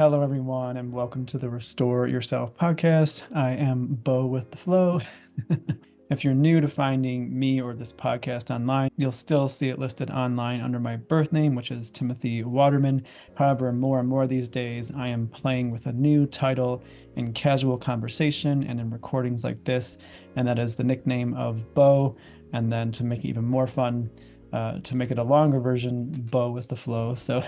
Hello, everyone, and welcome to the Restore Yourself podcast. I am Bo with the Flow. If you're new to finding me or this podcast online, you'll still see it listed online under my birth name, which is Timothy Waterman. However, more and more these days, I am playing with a new title in casual conversation and in recordings like this, and that is the nickname of Bo. And then to make it even more fun, to make it a longer version, Bo with the Flow. So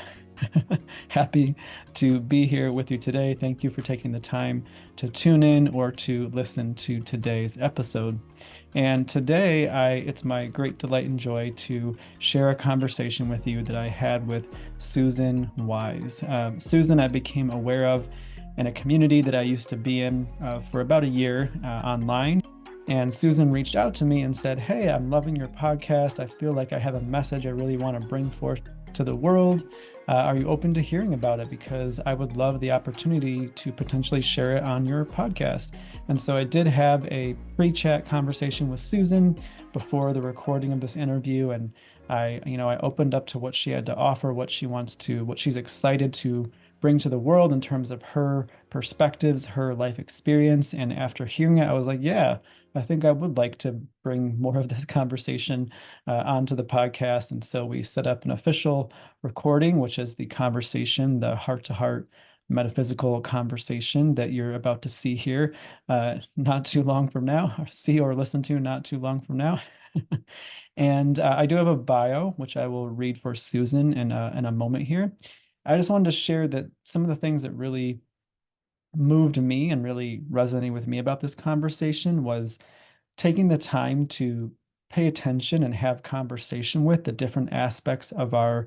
happy to be here with you today. Thank you for taking the time to tune in or to listen to today's episode. And today, it's my great delight and joy to share a conversation with you that I had with Susan Wise. Susan, I became aware of in a community that I used to be in for about a year online. And Susan reached out to me and said, "Hey, I'm loving your podcast. I feel like I have a message I really want to bring forth to the world. Are you open to hearing about it? Because I would love the opportunity to potentially share it on your podcast." And so I did have a pre-chat conversation with Susan before the recording of this interview. And I opened up to what she had to offer, what she's excited to bring to the world in terms of her perspectives, her life experience. And after hearing it, I was like, yeah, I think I would like to bring more of this conversation onto the podcast. And so we set up an official recording, which is the conversation, the heart-to-heart metaphysical conversation that you're about to see here not too long from now, or see or listen to not too long from now. And I do have a bio, which I will read for Susan in a moment here. I just wanted to share that some of the things that really moved me and really resonating with me about this conversation was taking the time to pay attention and have conversation with the different aspects of our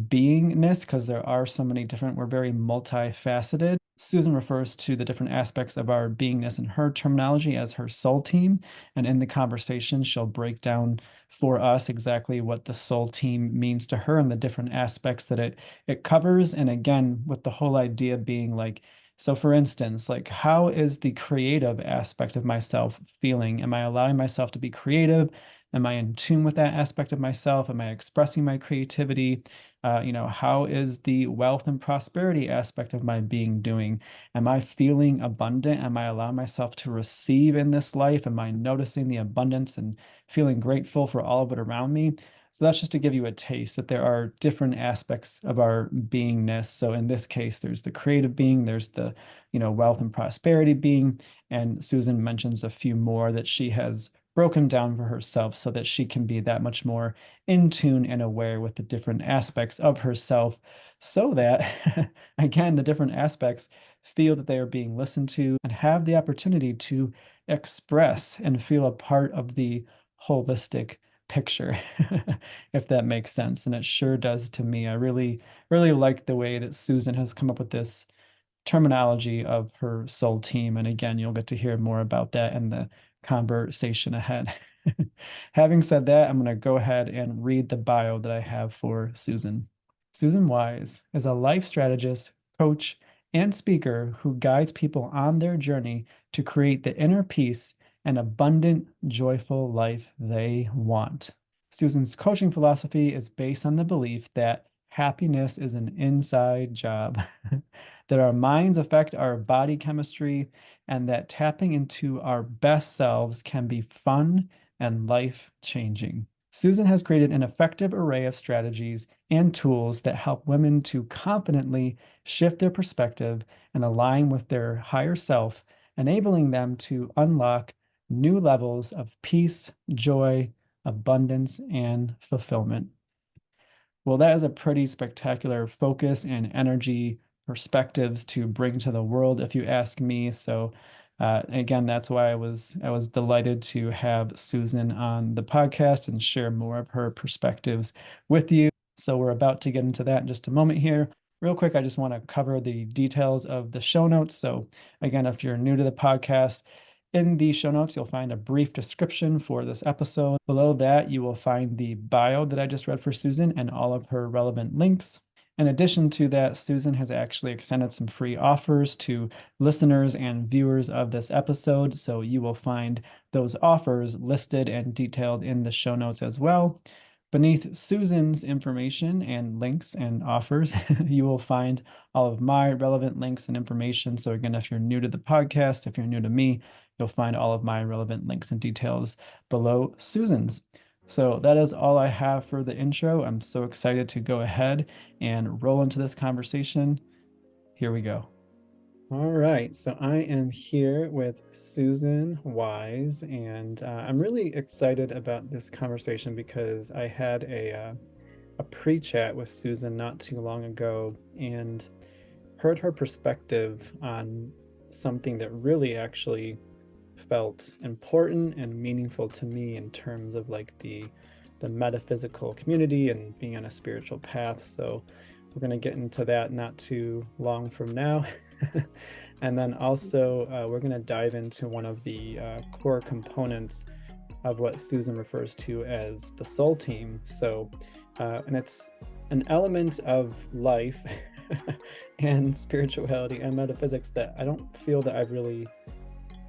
beingness, because there are so many different, we're very multifaceted. Susan refers to the different aspects of our beingness in her terminology as her soul team. And in the conversation, she'll break down for us exactly what the soul team means to her and the different aspects that it covers. And again, with the whole idea being like, so for instance, like how is the creative aspect of myself feeling? Am I allowing myself to be creative? Am I in tune with that aspect of myself? Am I expressing my creativity? How is the wealth and prosperity aspect of my being doing? Am I feeling abundant? Am I allowing myself to receive in this life? Am I noticing the abundance and feeling grateful for all of it around me? So that's just to give you a taste that there are different aspects of our beingness. So in this case, there's the creative being, there's the, wealth and prosperity being, and Susan mentions a few more that she has broken down for herself so that she can be that much more in tune and aware with the different aspects of herself, so that, again, the different aspects feel that they are being listened to and have the opportunity to express and feel a part of the holistic picture, if that makes sense. And it sure does to me. I really, really like the way that Susan has come up with this terminology of her soul team. And again, you'll get to hear more about that in the conversation ahead. Having said that, I'm going to go ahead and read the bio that I have for Susan. Susan Wise is a life strategist, coach, and speaker who guides people on their journey to create the inner peace and abundant, joyful life they want. Susan's coaching philosophy is based on the belief that happiness is an inside job, that our minds affect our body chemistry, and that tapping into our best selves can be fun and life-changing. Susan has created an effective array of strategies and tools that help women to confidently shift their perspective and align with their higher self, enabling them to unlock new levels of peace, joy, abundance, and fulfillment. Well, that is a pretty spectacular focus and energy perspectives to bring to the world, if you ask me. So, again, that's why I was delighted to have Susan on the podcast and share more of her perspectives with you. So we're about to get into that in just a moment here. Real quick, I just want to cover the details of the show notes. So again, if you're new to the podcast, in the show notes, you'll find a brief description for this episode. Below that, you will find the bio that I just read for Susan and all of her relevant links. In addition to that, Susan has actually extended some free offers to listeners and viewers of this episode. So you will find those offers listed and detailed in the show notes as well. Beneath Susan's information and links and offers, you will find all of my relevant links and information. So again, if you're new to the podcast, if you're new to me, you'll find all of my relevant links and details below Susan's. So that is all I have for the intro. I'm so excited to go ahead and roll into this conversation. Here we go. All right, so I am here with Susan Wise, and I'm really excited about this conversation because I had a pre-chat with Susan not too long ago and heard her perspective on something that really actually felt important and meaningful to me in terms of like the metaphysical community and being on a spiritual path. So we're going to get into that not too long from now. And then also we're going to dive into one of the core components of what Susan refers to as the soul team. So, and it's an element of life and spirituality and metaphysics that I don't feel that I've really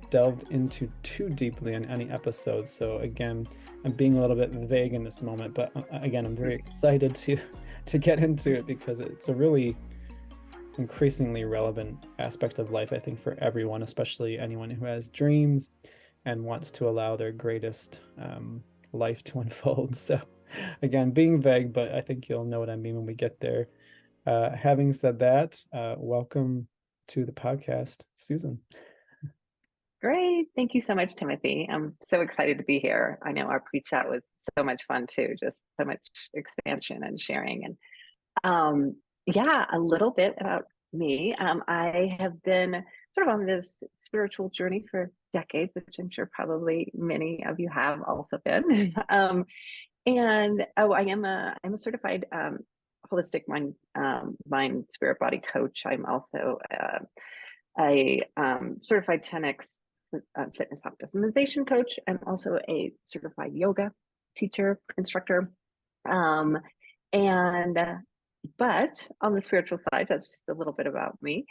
delved into too deeply in any episode. So again, I'm being a little bit vague in this moment, but again, I'm very excited to get into it because it's a really increasingly relevant aspect of life, I think, for everyone, especially anyone who has dreams and wants to allow their greatest life to unfold. So again, being vague, but I think you'll know what I mean when we get there. Having said that, welcome to the podcast, Susan. Great. Thank you so much, Timothy. I'm so excited to be here. I know our pre-chat was so much fun too, just so much expansion and sharing. And yeah, a little bit about me. I have been sort of on this spiritual journey for decades, which I'm sure probably many of you have also been. I'm a certified holistic mind spirit body coach. I'm also a certified 10x fitness optimization coach. I'm also a certified yoga teacher, instructor. Um, and But on the spiritual side, that's just a little bit about me.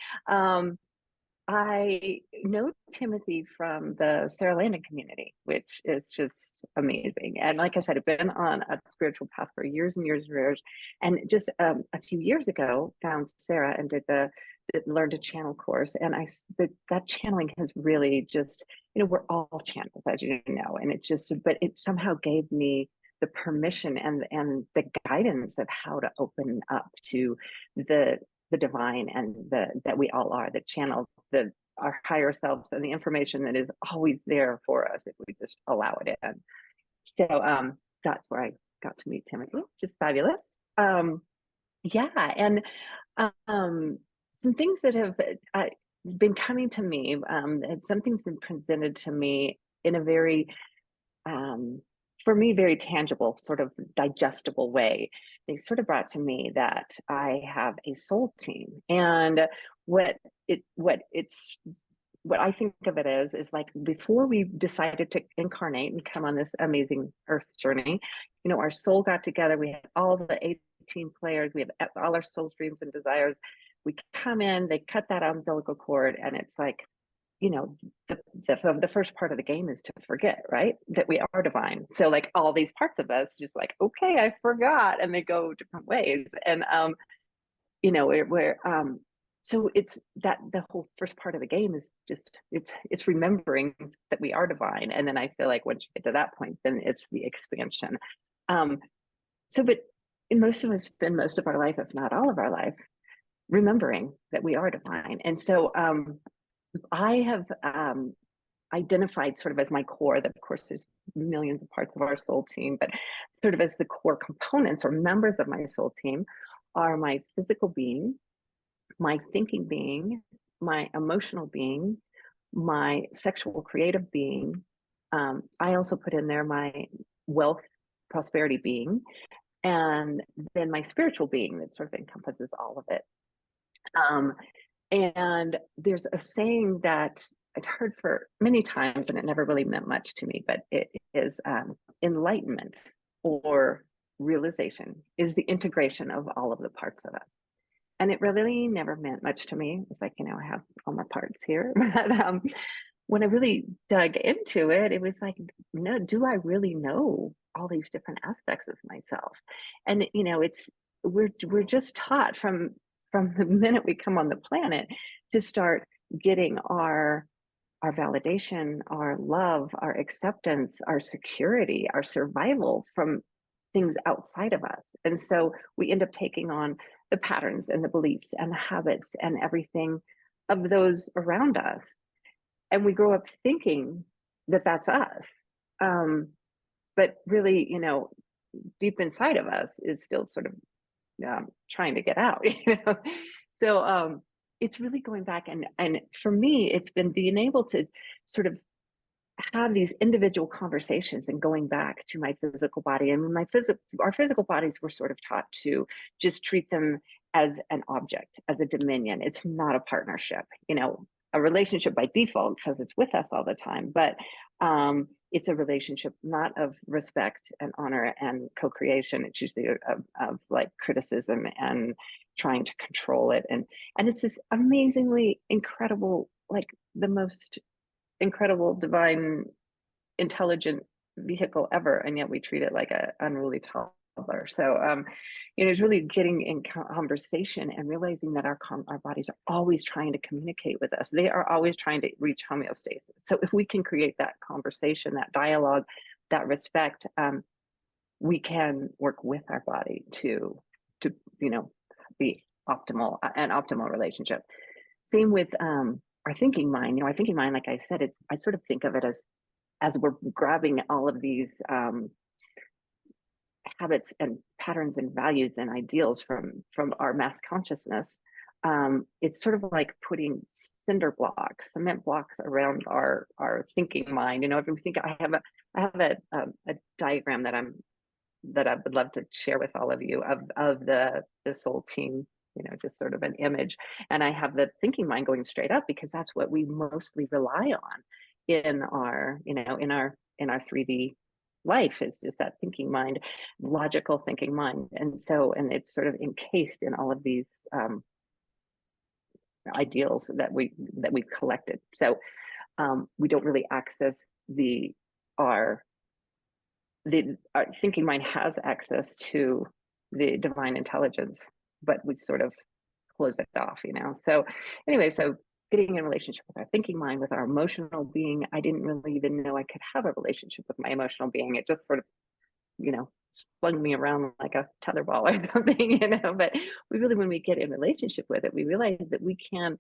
I know Timothy from the Sarah Landon community, which is just amazing. And like I said, I've been on a spiritual path for years and years and years. And just a few years ago, found Sarah and did the learn to channel course. And that channeling has really just, we're all channels, as you know, and but it somehow gave me the permission and the guidance of how to open up to the divine and that we all are, the channel, our higher selves, and the information that is always there for us if we just allow it in. So that's where I got to meet Timothy, which is fabulous. Yeah, and some things that have been coming to me, and something's been presented to me in a very for me, very tangible, sort of digestible way. They sort of brought to me that I have a soul team, and what I think of it as is like before we decided to incarnate and come on this amazing earth journey, our soul got together. We had all the 18 players. We have all our soul dreams and desires. We come in, they cut that umbilical cord, and it's like, the first part of the game is to forget, right? That we are divine. So like all these parts of us just like, okay, I forgot, and they go different ways. And so it's that the whole first part of the game is just it's remembering that we are divine. And then I feel like once you get to that point, then it's the expansion. But most of us spend most of our life, if not all of our life, remembering that we are divine. And so I have identified sort of as my core, that of course there's millions of parts of our soul team, but sort of as the core components or members of my soul team are my physical being, my thinking being, my emotional being, my sexual creative being. I also put in there my wealth, prosperity being, and then my spiritual being that sort of encompasses all of it. And there's a saying that I'd heard for many times, and it never really meant much to me, but it is enlightenment or realization is the integration of all of the parts of us. And it really never meant much to me. It's like, I have all my parts here. But when I really dug into it, it was like, no, do I really know all these different aspects of myself. And we're just taught from the minute we come on the planet to start getting our validation, our love, our acceptance, our security, our survival from things outside of us. And so we end up taking on the patterns and the beliefs and the habits and everything of those around us. And we grow up thinking that that's us. But really, deep inside of us is still sort of trying to get out. So it's really going back, and for me, it's been being able to sort of have these individual conversations and going back to my physical body. And our physical bodies were sort of taught to just treat them as an object, as a dominion. It's not a partnership, a relationship by default because it's with us all the time, but it's a relationship not of respect and honor and co-creation. It's usually of like criticism and trying to control it. And it's this amazingly incredible, like the most incredible, divine, intelligent vehicle ever, and yet we treat it like an unruly toddler. So it's really getting in conversation and realizing that our bodies are always trying to communicate with us. They are always trying to reach homeostasis. So if we can create that conversation, that dialogue, that respect, we can work with our body to be an optimal relationship. Same with our thinking mind. Our thinking mind, like I said, I sort of think of it as we're grabbing all of these habits and patterns and values and ideals from our mass consciousness. It's sort of like putting cement blocks around our thinking mind. If we think, I have a diagram that I would love to share with all of you of the soul team, just sort of an image. And I have the thinking mind going straight up because that's what we mostly rely on in our 3D life, is just that thinking mind, logical thinking mind. And it's sort of encased in all of these ideals that we've collected. So we don't really access our thinking mind has access to the divine intelligence, but we sort of close it off. So anyway, so getting in relationship with our thinking mind, with our emotional being. I didn't really even know I could have a relationship with my emotional being. It just sort of, flung me around like a tetherball or something, but when we get in relationship with it, we realize that we can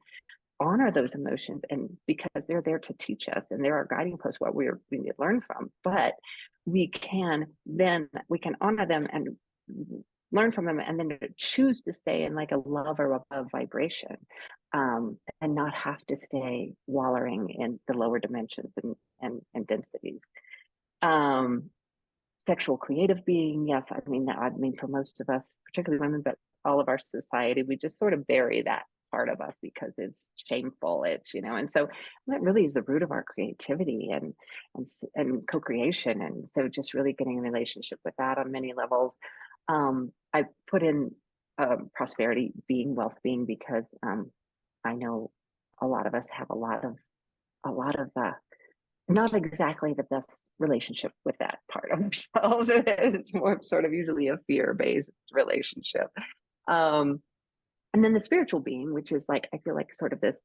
honor those emotions, and because they're there to teach us and they're our guiding post, what we need to learn from. But we can honor them and learn from them, and then choose to stay in like a love or above vibration, and not have to stay wallowing in the lower dimensions and densities. Sexual creative being, yes, I mean for most of us, particularly women, but all of our society, we just sort of bury that part of us because it's shameful. It's and so that really is the root of our creativity and co-creation. And so just really getting in relationship with that on many levels. I put in prosperity being, wealth being, because I know a lot of us have a lot of not exactly the best relationship with that part of ourselves. It's more sort of usually a fear-based relationship. And then the spiritual being, which is like, I feel like sort of this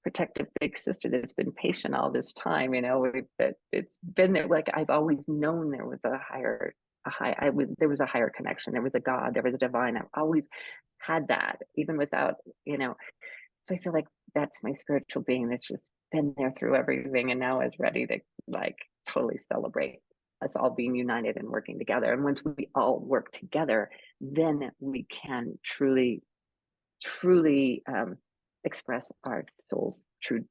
protective big sister that's been patient all this time, that it's been there. Like I've always known there was there was a higher connection. There was a God, there was a divine. I've always had that, even without, so I feel like that's my spiritual being that's just been there through everything and now is ready to like totally celebrate us all being united and working together. And once we all work together, then we can truly express our soul's true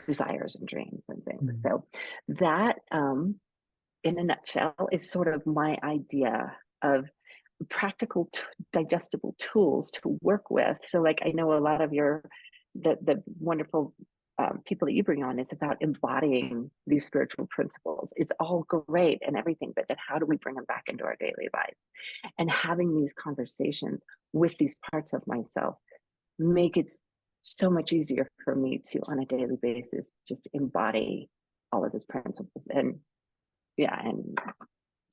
desires and dreams and things. Mm-hmm. So that, in a nutshell, is sort of my idea of practical, digestible tools to work with. So like, I know a lot of the wonderful people that you bring on is about embodying these spiritual principles. It's all great and everything, but then how do we bring them back into our daily life? And having these conversations with these parts of myself make it so much easier for me to, on a daily basis, just embody all of these principles. And yeah, and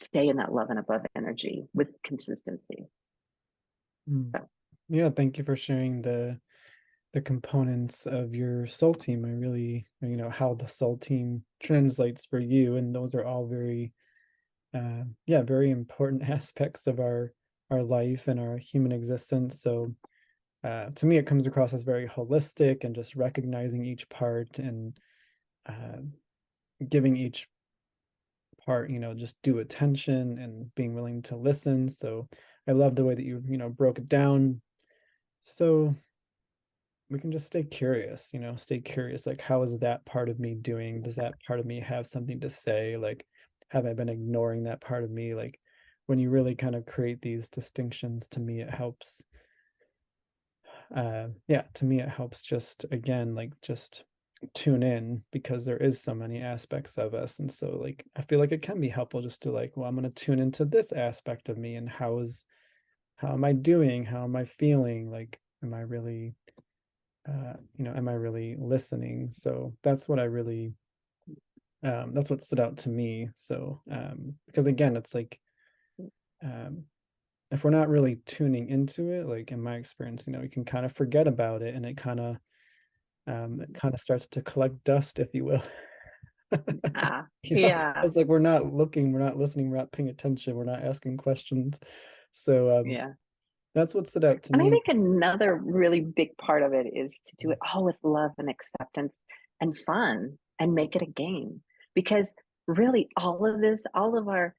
stay in that love and above energy with consistency. Mm. So Yeah, thank you for sharing the components of your soul team. I really, how the soul team translates for you, and those are all very, yeah, very important aspects of our life and our human existence. So, to me, it comes across as very holistic and just recognizing each part and uh, giving each part, just due attention and being willing to listen. So, I love the way that you broke it down. So we can just stay curious, stay curious. Like, how is that part of me doing? Does that part of me have something to say? Like, have I been ignoring that part of me? Like, when you really kind of create these distinctions, to me, it helps. Yeah, to me, it helps just, again, like, just tune in because there is so many aspects of us. And so, like, I feel like it can be helpful just to, like, well, I'm going to tune into this aspect of me and how am I doing? How am I feeling? Like, am I really listening? So that's what stood out to me. So, because again, it's like, um, if we're not really tuning into it, like in my experience, you can kind of forget about it, and it kind of starts to collect dust, if you will. yeah, You know, yeah, it's like we're not looking, we're not listening, we're not paying attention, we're not asking questions. So, yeah. that's what stood out to And I me. think another really big part of it is to do it all with love and acceptance and fun and make it a game. Because really, all of this, all of our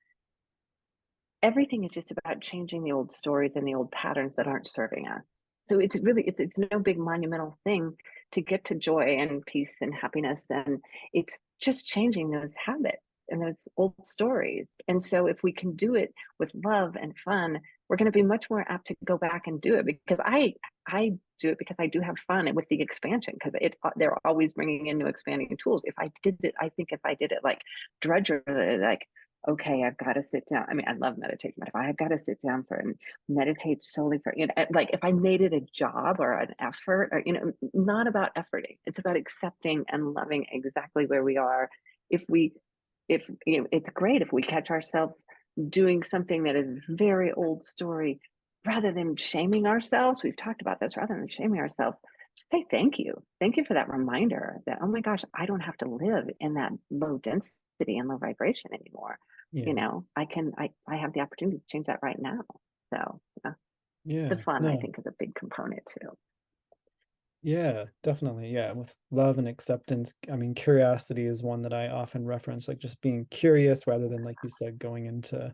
everything is just about changing the old stories and the old patterns that aren't serving us. So it's really it's no big monumental thing to get to joy and peace and happiness, and it's just changing those habits and those old stories. And so if we can do it with love and fun, we're going to be much more apt to go back and do it, because I do it because I do have fun with the expansion, because they're always bringing in new expanding tools. If I did it, I think if I did it like drudgery, like, okay, I've got to sit down. I mean, I love meditating, but if I've got to sit down for and meditate solely for, like if I made it a job or an effort, or, not about efforting, it's about accepting and loving exactly where we are. If we, if, it's great if we catch ourselves doing something that is very old story, rather than shaming ourselves. We've talked about this. Rather than shaming ourselves, just say thank you. Thank you for that reminder that, oh my gosh, I don't have to live in that low density and low vibration anymore. Yeah. I have the opportunity to change that right now. So the Yeah. fun, I No. think, is a big component too. Yeah, definitely. Yeah, with love and acceptance. I mean, curiosity is one that I often reference, like just being curious rather than, like you said, going into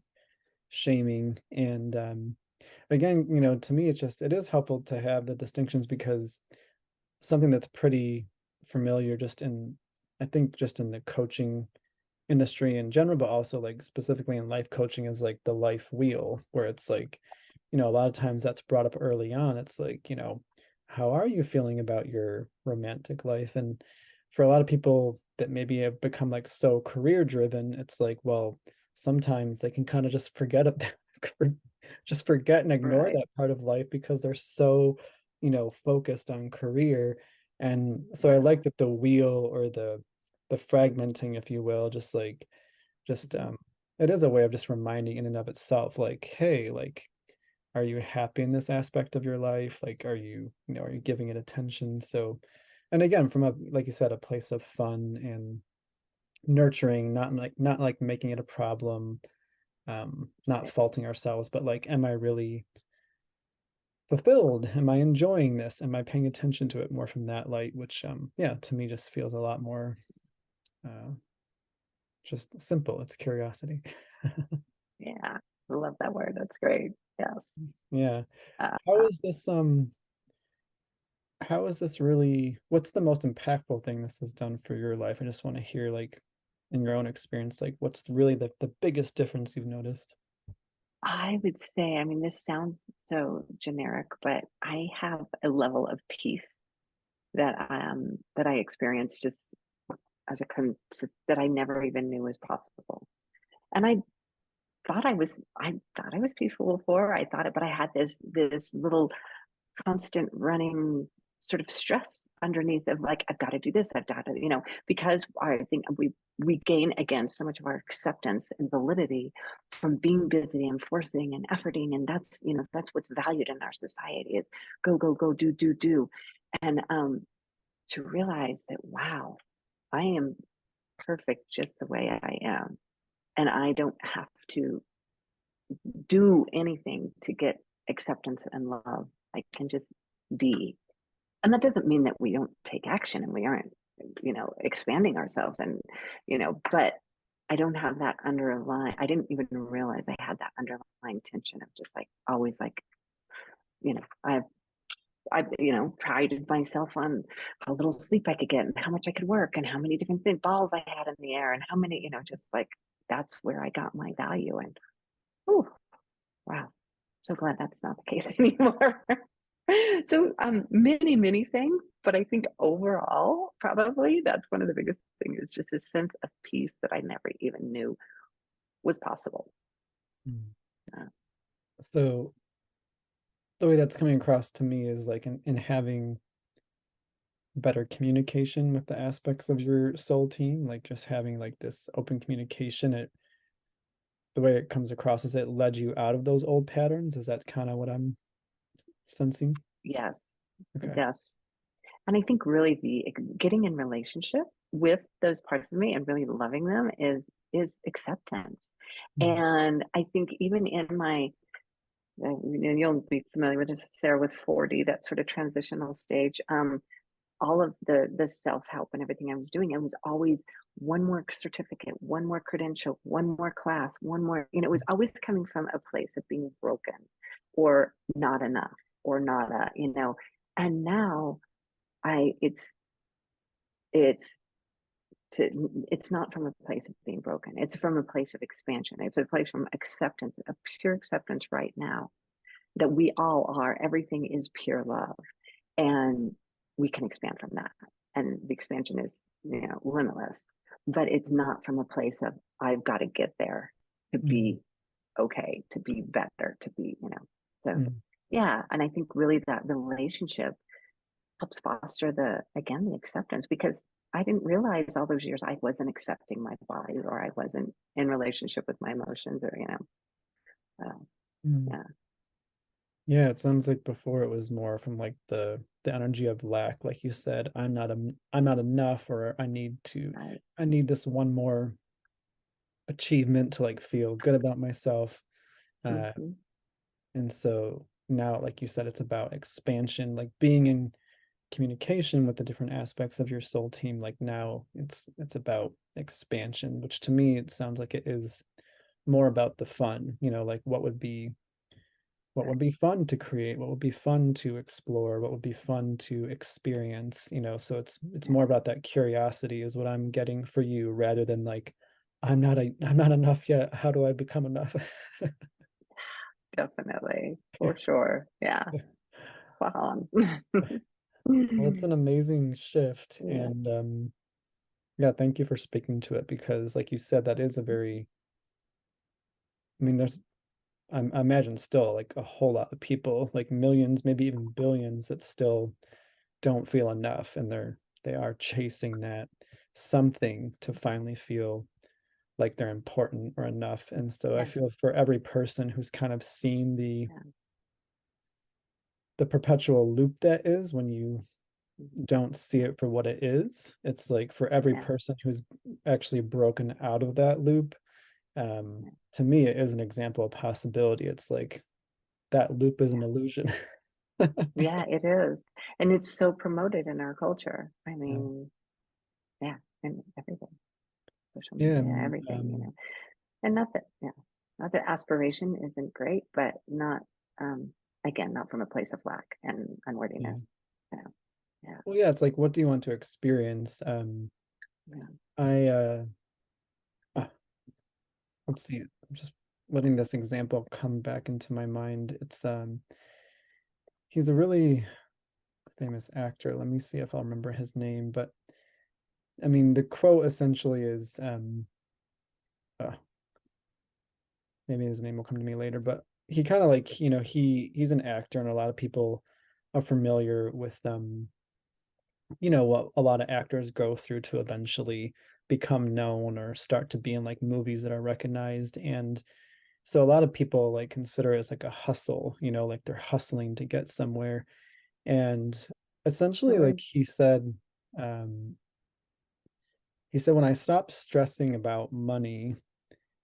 shaming. And again, to me, it is helpful to have the distinctions because something that's pretty familiar I think, just in the coaching industry in general, but also like specifically in life coaching is like the life wheel, where it's like, a lot of times that's brought up early on. It's like, how are you feeling about your romantic life? And for a lot of people that maybe have become like so career driven, it's like, well, sometimes they can kind of just forget it, just forget and ignore Right, that part of life because they're so, focused on career. And so I yeah, like that the wheel or the fragmenting, if you will, just like just it is a way of just reminding in and of itself, like, hey, like, are you happy in this aspect of your life? Like, are you giving it attention? So, and again, from a, like you said, a place of fun and nurturing, not like making it a problem, not right. faulting ourselves, but like, am I really fulfilled? Am I enjoying this? Am I paying attention to it more from that light? Which, yeah, to me just feels a lot more uh, just simple. It's curiosity. Yeah, I love that word. That's great. Yeah. Yeah. How Uh, is this how is this really, what's the most impactful thing this has done for your life? I just want to hear, like, in your own experience, like what's really the biggest difference you've noticed? I would say, I mean, this sounds so generic, but I have a level of peace that I experience just as that I never even knew was possible. And I thought I was peaceful before. I thought it, but I had this little constant running. sort of stress underneath of like, I've got to do this, I've got to, because I think we gain again so much of our acceptance and validity from being busy and forcing and efforting. And that's what's valued in our society is go, go, go, do, do, do. And to realize that, wow, I am perfect just the way I am. And I don't have to do anything to get acceptance and love. I can just be. And that doesn't mean that we don't take action and we aren't, expanding ourselves and, but I don't have that underlying, I didn't even realize I had that underlying tension of just like always like, you know, I've prided myself on how little sleep I could get and how much I could work and how many different balls I had in the air and how many, just like that's where I got my value. And oh, wow, so glad that's not the case anymore. So many, many things, but I think overall, probably that's one of the biggest things is just a sense of peace that I never even knew was possible. Mm. Uh, So the way that's coming across to me is like in having better communication with the aspects of your soul team, like just having like this open communication. The way it comes across is it led you out of those old patterns. Is that kind of what I'm sensing? yes, Okay. yes. And I think really the getting in relationship with those parts of me and really loving them is acceptance. Mm. And I think even in my you'll be familiar with this, Sarah, with 40, that sort of transitional stage. All of the self-help and everything I was doing, it was always one more certificate, one more credential, one more class, one more, it was always coming from a place of being broken or not enough or not and now I it's it's not from a place of being broken. It's from a place of expansion. It's a place from acceptance, of pure acceptance right now that we all are. Everything is pure love. And we can expand from that. And the expansion is, limitless. But it's not from a place of, I've got to get there to Mm. be okay, to be better, to be, So, Mm. yeah. And I think really that relationship helps foster the acceptance because I didn't realize all those years I wasn't accepting my body or I wasn't in relationship with my emotions or, uh, Mm. yeah. Yeah, it sounds like before it was more from like the energy of lack, like you said, I'm not enough, or Right. I need this one more achievement to like feel good about myself. Uh, Mm-hmm. and so now, like you said, it's about expansion, like being in communication with the different aspects of your soul team. Like now it's about expansion, which to me it sounds like it is more about the fun, like what would be fun to create, what would be fun to explore, what would be fun to experience, so it's Yeah, more about that curiosity is what I'm getting for you, rather than like I'm not enough yet, how do I become enough? definitely. For sure. Yeah. Spot on. Well, it's an amazing shift, Yeah. and yeah, thank you for speaking to it, because like you said, that is a very, I mean, I imagine still like a whole lot of people, like millions, maybe even billions, that still don't feel enough, and they are chasing that something to finally feel like they're important or enough. And so I Yeah. feel for every person who's kind of seen Yeah. the perpetual loop that is when you Mhm. don't see it for what it is, it's like for every Yeah. person who's actually broken out of that loop, Yeah. to me it is an example of possibility. It's like that loop is an Yeah. illusion. Yeah, it is. And it's so promoted in our culture. I Yeah. mean, yeah, and everything, social Yeah, media, and everything, And not that aspiration isn't great, but not, um, again, not from a place of lack and yeah. unworthiness. You know, yeah, Well, yeah, it's like, what do you want to experience? yeah, I uh, let's see. I'm just letting this example come back into my mind. It's he's a really famous actor. Let me see if I'll remember his name. But I mean, the quote essentially is uh, maybe his name will come to me later. But he kind of like, he's an actor, and a lot of people are familiar with what a lot of actors go through to eventually become known or start to be in like movies that are recognized. And so a lot of people like consider it as like a hustle, like they're hustling to get somewhere. And essentially, like Absolutely. um, he said, when I stopped stressing about money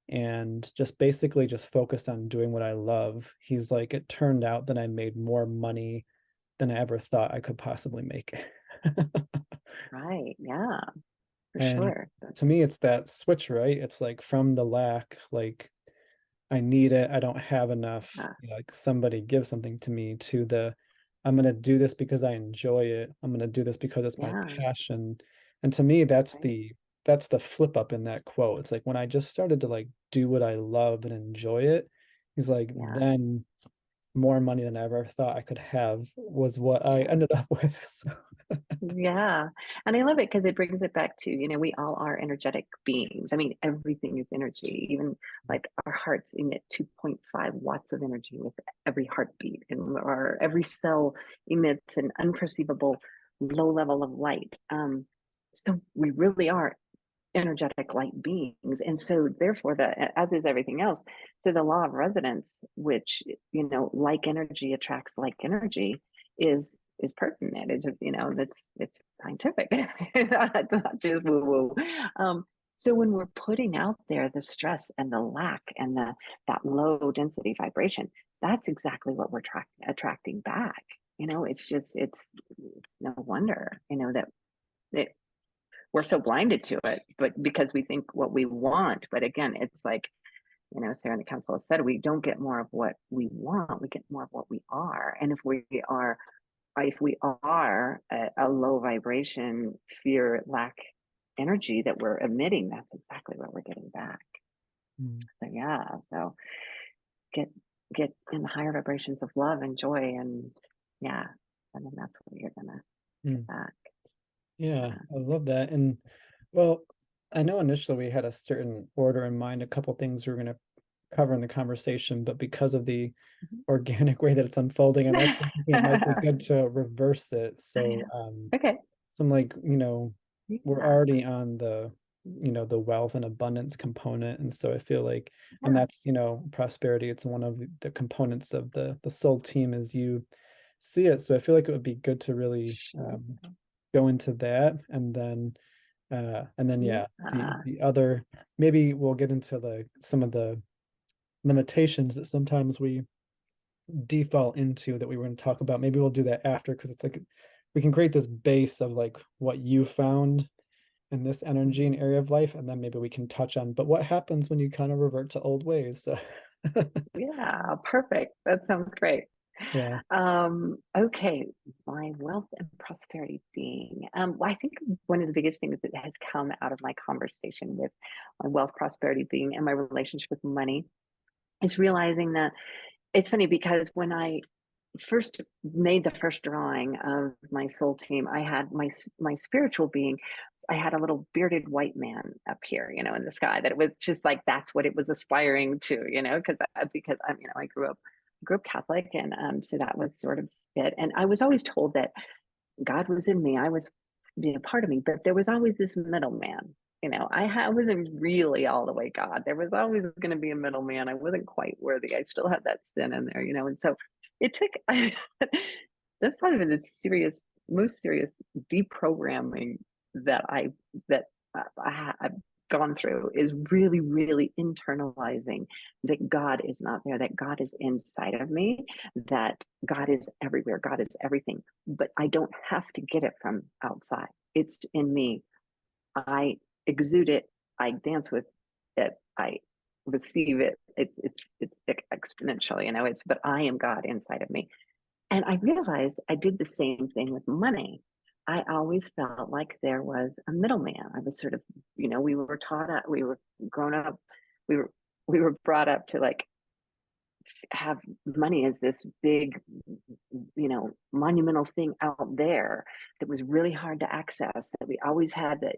and just basically just focused on doing what I love, he's like, it turned out that I made more money than I ever thought I could possibly make. Right. Yeah, for And sure. to me, it's that switch, right? It's like from the lack, like I need it, I don't have enough, Yeah. like somebody give something to me, to the I'm gonna do this because I enjoy it. I'm gonna do this because it's my Yeah. passion. And to me, that's Right. the flip up in that quote. It's like when I just started to like do what I love and enjoy it, he's like, Yeah. then more money than I ever thought I could have was what I Yeah. ended up with. So, Yeah. And I love it because it brings it back to, we all are energetic beings. I mean, everything is energy. Even like our hearts emit 2.5 watts of energy with every heartbeat, and our every cell emits an unperceivable low level of light. So we really are energetic light beings. And so therefore as is everything else. So the law of resonance, which, like energy attracts like energy, is pertinent. It's scientific. It's not just woo woo. So when we're putting out there the stress and the lack and that low density vibration, that's exactly what we're attracting back. It's no wonder, that it, we're so blinded to it, but because we think what we want. But again, it's like, Sarah in the council has said, we don't get more of what we want, we get more of what we are. And if we are a low vibration, fear, lack energy that we're emitting, that's exactly what we're getting back. mm, So yeah, so get get in the higher vibrations of love and joy, and yeah, I mean that's what you're gonna get mm. back. Yeah, Yeah. I love that. And well, I know initially we had a certain order in mind, a couple things we were going to cover in the conversation, but because of the organic way that it's unfolding, I'm actually thinking it might be good to reverse it. So, Okay. so I'm like, we're Yeah. already on the wealth and abundance component. And so I feel like, and Yeah. that's, prosperity. It's one of the components of the soul team as you see it. So I feel like it would be good to really Sure. go into that, and then yeah, the Yeah. the other, maybe we'll get into some of the limitations that sometimes we default into that we were going to talk about. Maybe we'll do that after, because it's like we can create this base of like what you found in this energy and area of life, and then maybe we can touch on but what happens when you kind of revert to old ways. So Yeah. Perfect. That sounds great. yeah. Okay. My wealth and prosperity being. Well, I think one of the biggest things that has come out of my conversation with my wealth, prosperity being, and my relationship with money is realizing that it's funny because when I first made the first drawing of my soul team, I had my spiritual being. I had a little bearded white man up here, in the sky. That it was just like that's what it was aspiring to, because I'm, I grew up Catholic, and so that was sort of it. And I was always told that God was in me. I was being a part of me, but there was always this middleman. I wasn't really all the way God. There was always going to be a middleman. I wasn't quite worthy. I still had that sin in there, and so it took. That's probably the most serious deprogramming that I've gone through is really, really internalizing that God is not there, that God is inside of me, that God is everywhere, God is everything, but I don't have to get it from outside. It's in me. I exude it. I dance with it. I receive it. It's exponential, It's but I am God inside of me, and I realized I did the same thing with money. I always felt like there was a middleman. I was sort of, we were grown up, we were we were brought up to like have money as this big, monumental thing out there that was really hard to access. That we always had that,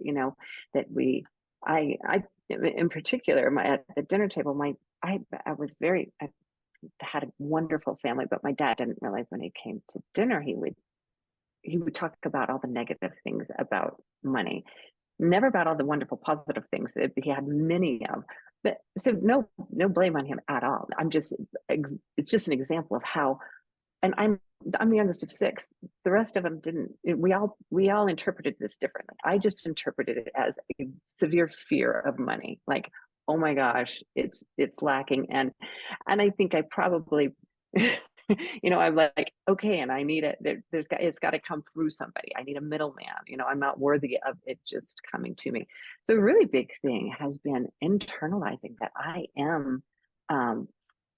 that we, I, in particular, my at the dinner table, I was very had a wonderful family, but my dad didn't realize when he came to dinner, he would talk about all the negative things about money, never about all the wonderful positive things that he had many of. But so no blame on him at all. It's just an example of how, and I'm the youngest of six. The rest of them didn't. We all interpreted this differently. I just interpreted it as a severe fear of money, like, oh my gosh, it's lacking. And I think I probably I'm like, okay, and I need it. It's got to come through somebody. I need a middleman. I'm not worthy of it just coming to me. So a really big thing has been internalizing that I am,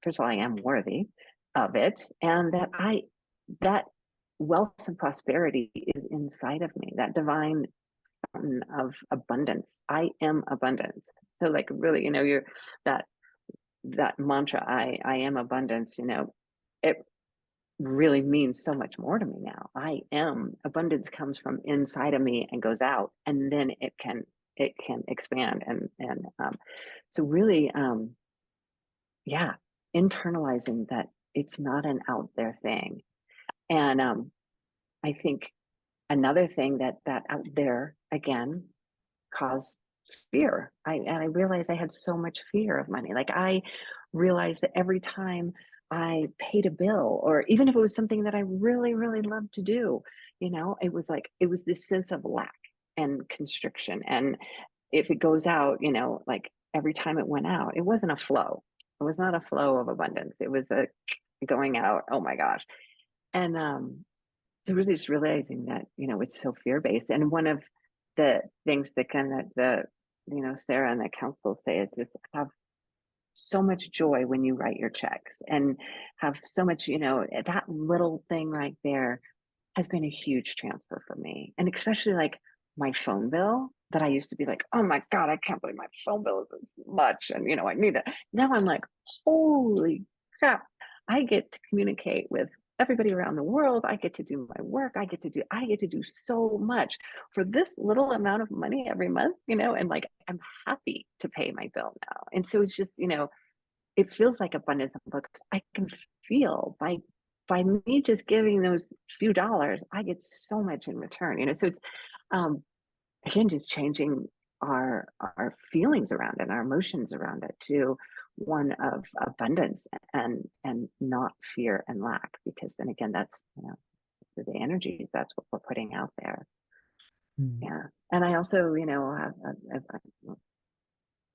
first of all, I am worthy of it, and that wealth and prosperity is inside of me. That divine fountain of abundance. I am abundance. So like really, you're that that mantra, I am abundance, it really means so much more to me now. I am abundance comes from inside of me and goes out, and then it can expand. And so really, yeah, internalizing that it's not an out there thing. And I think another thing that out there again caused fear. I realized I had so much fear of money. Like I realized that every time I paid a bill, or even if it was something that I really, really loved to do, it was this sense of lack and constriction. And if it goes out, like every time it went out, it wasn't a flow. It was not a flow of abundance. It was a going out. Oh my gosh. And so really just realizing that, it's so fear-based. And one of the things that kind of Sarah and the council say is just have so much joy when you write your checks, and have so much, that little thing right there has been a huge transfer for me. And especially like my phone bill, that I used to be like, oh my God, I can't believe my phone bill is this much. And, I need it. Now I'm like, holy crap, I get to communicate with everybody around the world. I get to do my work. I get to do so much for this little amount of money every month, and like, I'm happy to pay my bill now. And so it's just, it feels like abundance because I can feel by me just giving those few dollars, I get so much in return. So it's um again just changing our feelings around it, our emotions around it, to one of abundance and not fear and lack, because then again that's the energies, that's what we're putting out there. Mm. Yeah. And I also have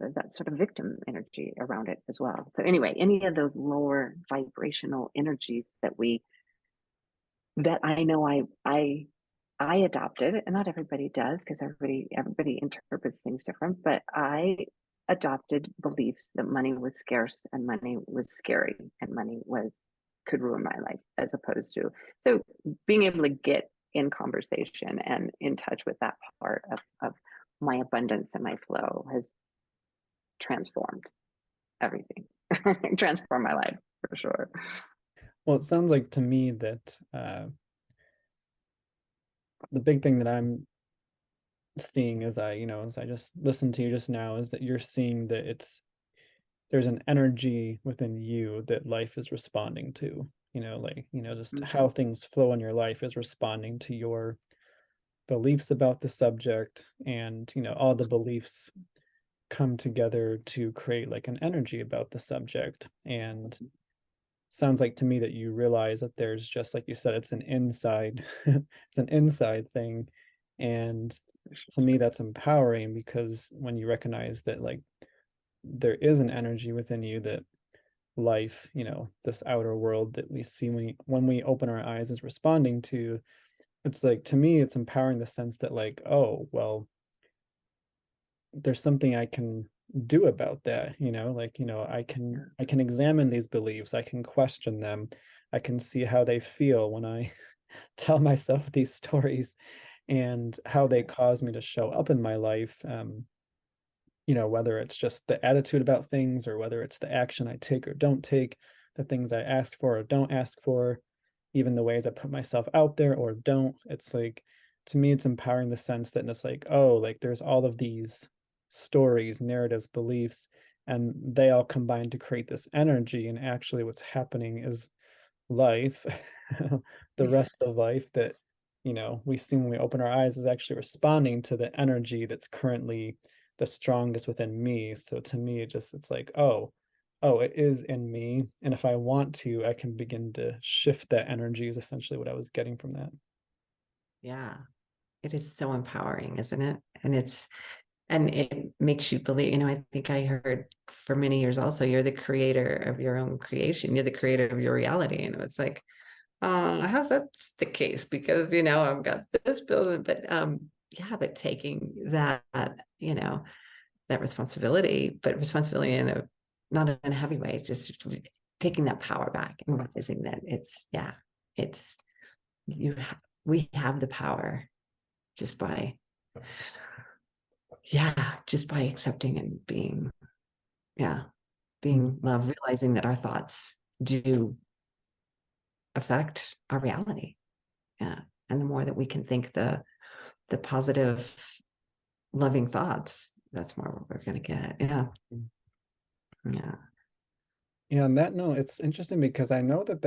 that sort of victim energy around it as well. So anyway, any of those lower vibrational energies that I know I adopted, and not everybody does, because everybody interprets things different, but I adopted beliefs that money was scarce and money was scary and money was could ruin my life, as opposed to, so being able to get in conversation and in touch with that part of my abundance and my flow has transformed everything. Transformed my life for sure. Well, it sounds like to me that the big thing that I'm seeing as I just listened to you just now is that you're seeing that there's an energy within you that life is responding to, just Mm-hmm. how things flow in your life is responding to your beliefs about the subject. And, all the beliefs come together to create like an energy about the subject. And sounds like to me that you realize that there's, just like you said, it's an inside it's an inside thing. And to me that's empowering, because when you recognize that like there is an energy within you that life, this outer world that we see when we open our eyes is responding to, it's like, to me it's empowering, the sense that like, oh well, there's something I can do about that, like, I can examine these beliefs, I can question them, I can see how they feel when I tell myself these stories, and how they cause me to show up in my life. Whether it's just the attitude about things, or whether it's the action I take or don't take, the things I ask for or don't ask for, even the ways I put myself out there or don't. It's like, to me, it's empowering, the sense that it's like, oh, like there's all of these stories, narratives, beliefs, and they all combine to create this energy. And actually what's happening is life, the rest of life that, we see when we open our eyes is actually responding to the energy that's currently the strongest within me. So to me, it's like, oh, it is in me. And if I want to, I can begin to shift that energy is essentially what I was getting from that. Yeah. It is so empowering, isn't it? And it makes you believe, I think I heard for many years also, you're the creator of your own creation. You're the creator of your reality. And it's like, how's that the case? Because, I've got this building, but yeah, but taking that responsibility, but responsibility not in a heavy way, just taking that power back and realizing that it's you we have the power just by accepting and being love, realizing that our thoughts do affect our reality. Yeah. And the more that we can think the positive, loving thoughts, that's more what we're going to get. Yeah. Yeah. Yeah, on that note, it's interesting because I know that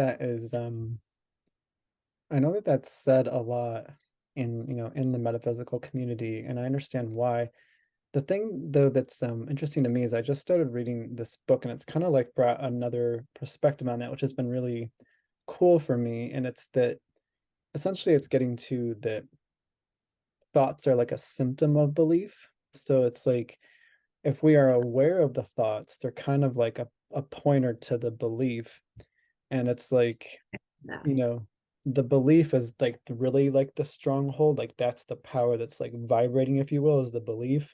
that's said a lot in the metaphysical community, and I understand why. The thing though that's interesting to me is I just started reading this book, and it's kind of like brought another perspective on that, which has been really cool for me. And it's that essentially it's getting to that thoughts are like a symptom of belief. So it's like if we are aware of the thoughts, they're kind of like a pointer to the belief. And it's like, Yeah. you know, the belief is like really like the stronghold, like that's the power that's like vibrating, if you will, is the belief.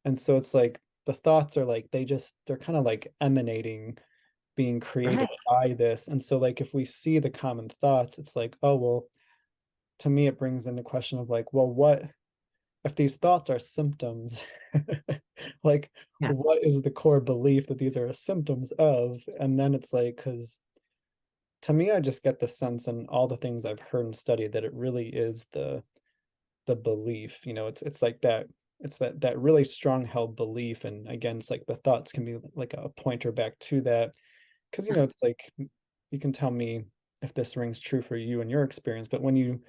And so it's like the thoughts are like they're kind of like emanating, being created Right. by this. And so like if we see the common thoughts, it's like, oh well, to me it brings in the question of like, well, what if these thoughts are symptoms? Like, Yeah. what is the core belief that these are symptoms of? And then it's like, because to me, I just get the sense in all the things I've heard and studied that it really is the belief. It's like that. It's that really strong held belief. And again, it's like the thoughts can be like a pointer back to that. Because it's like you can tell me if this rings true for you and your experience, but when you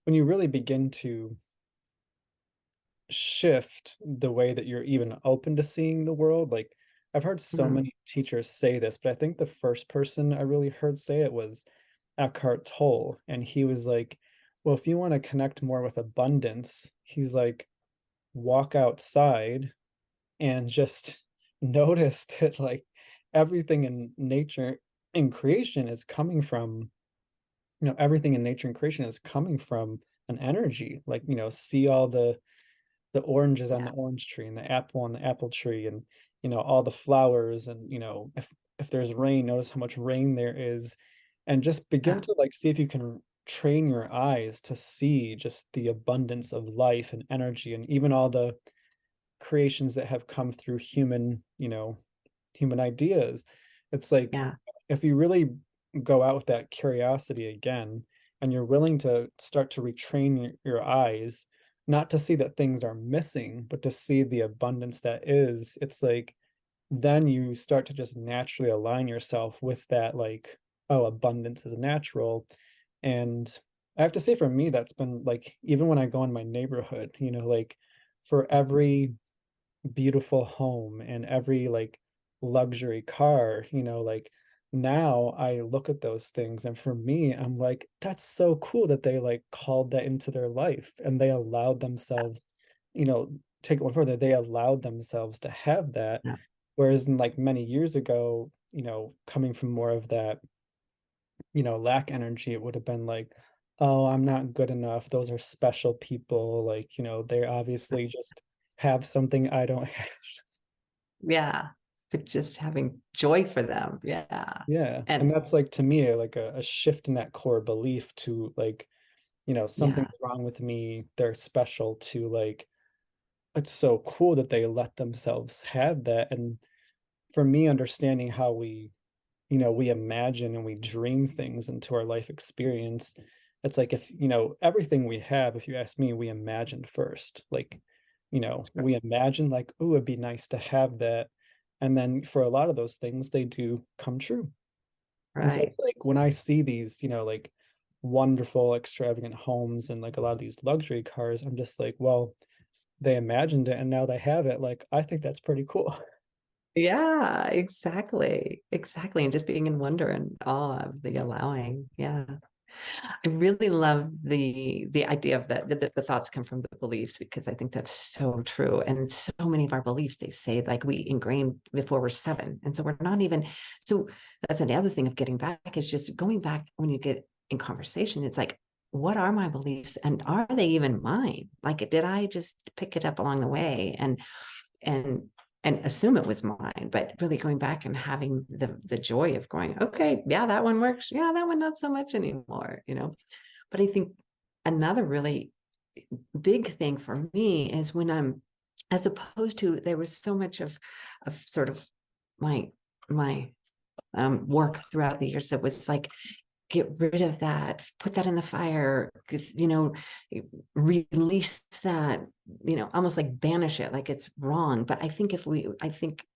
really begin to shift the way that you're even open to seeing the world. Like I've heard so Mhm. many teachers say this, but I think the first person I really heard say it was Eckhart Tolle. And he was like, well, if you want to connect more with abundance, he's like, walk outside and just notice that like everything in nature and creation is coming from, everything in nature and creation is coming from an energy. Like, see all the oranges on Yeah. the orange tree and the apple on the apple tree, and all the flowers, and if there's rain, notice how much rain there is, and just begin Yeah. to like see if you can train your eyes to see just the abundance of life and energy, and even all the creations that have come through human ideas. It's like Yeah. if you really go out with that curiosity again, and you're willing to start to retrain your eyes, not to see that things are missing, but to see the abundance that is, it's like then you start to just naturally align yourself with that, like, oh, abundance is natural. And I have to say, for me, that's been like, even when I go in my neighborhood, like for every beautiful home and every like luxury car, like now I look at those things, and for me, I'm like, that's so cool that they like called that into their life and they allowed themselves, take it one further, they allowed themselves to have that. Yeah. Whereas in like many years ago, coming from more of that, lack energy, it would have been like, oh, I'm not good enough. Those are special people. Like, they obviously just have something I don't have. Yeah. But just having joy for them. Yeah. Yeah. And And that's like to me like a shift in that core belief to like, something's yeah. wrong with me. They're special, to like, it's so cool that they let themselves have that. And for me, understanding how we imagine and we dream things into our life experience, it's like if everything we have, if you ask me, we imagined first. Like we imagine like, oh, it'd be nice to have that. And then for a lot of those things, they do come true. And so Right. it's like when I see these, like wonderful, extravagant homes and like a lot of these luxury cars, I'm just like, well, they imagined it and now they have it. Like, I think that's pretty cool. Yeah, exactly. Exactly. And just being in wonder and awe of the allowing. Yeah. I really love the idea of that the thoughts come from the beliefs, because I think that's so true. And so many of our beliefs, they say like we ingrained before we're 7. And so we're not even, so that's another thing of getting back, is just going back when you get in conversation. It's like, what are my beliefs and are they even mine? Like, did I just pick it up along the way and and assume it was mine? But really going back and having the joy of going, okay, yeah, that one works. Yeah, that one not so much anymore, But I think another really big thing for me is when I'm, as opposed to, there was so much of sort of my work throughout the years that was like, get rid of that, put that in the fire, release that, almost like banish it, like it's wrong. But I think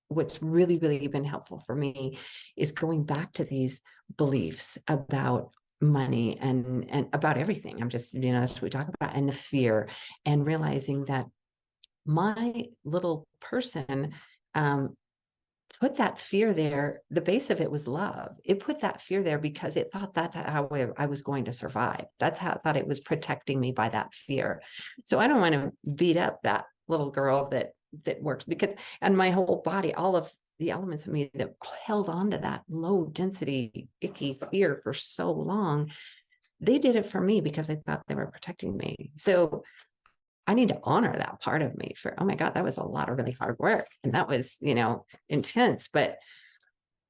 what's really, really been helpful for me is going back to these beliefs about money and about everything. I'm just, that's what we talk about, and the fear, and realizing that my little person, put that fear there. The base of it was love. It put that fear there because it thought that's how I was going to survive. That's how it thought it was protecting me, by that fear. So I don't want to beat up that little girl that works, because, and my whole body, all of the elements of me that held on to that low density, icky fear for so long, they did it for me because I thought they were protecting me. So I need to honor that part of me for, oh my God, that was a lot of really hard work. And that was, intense, but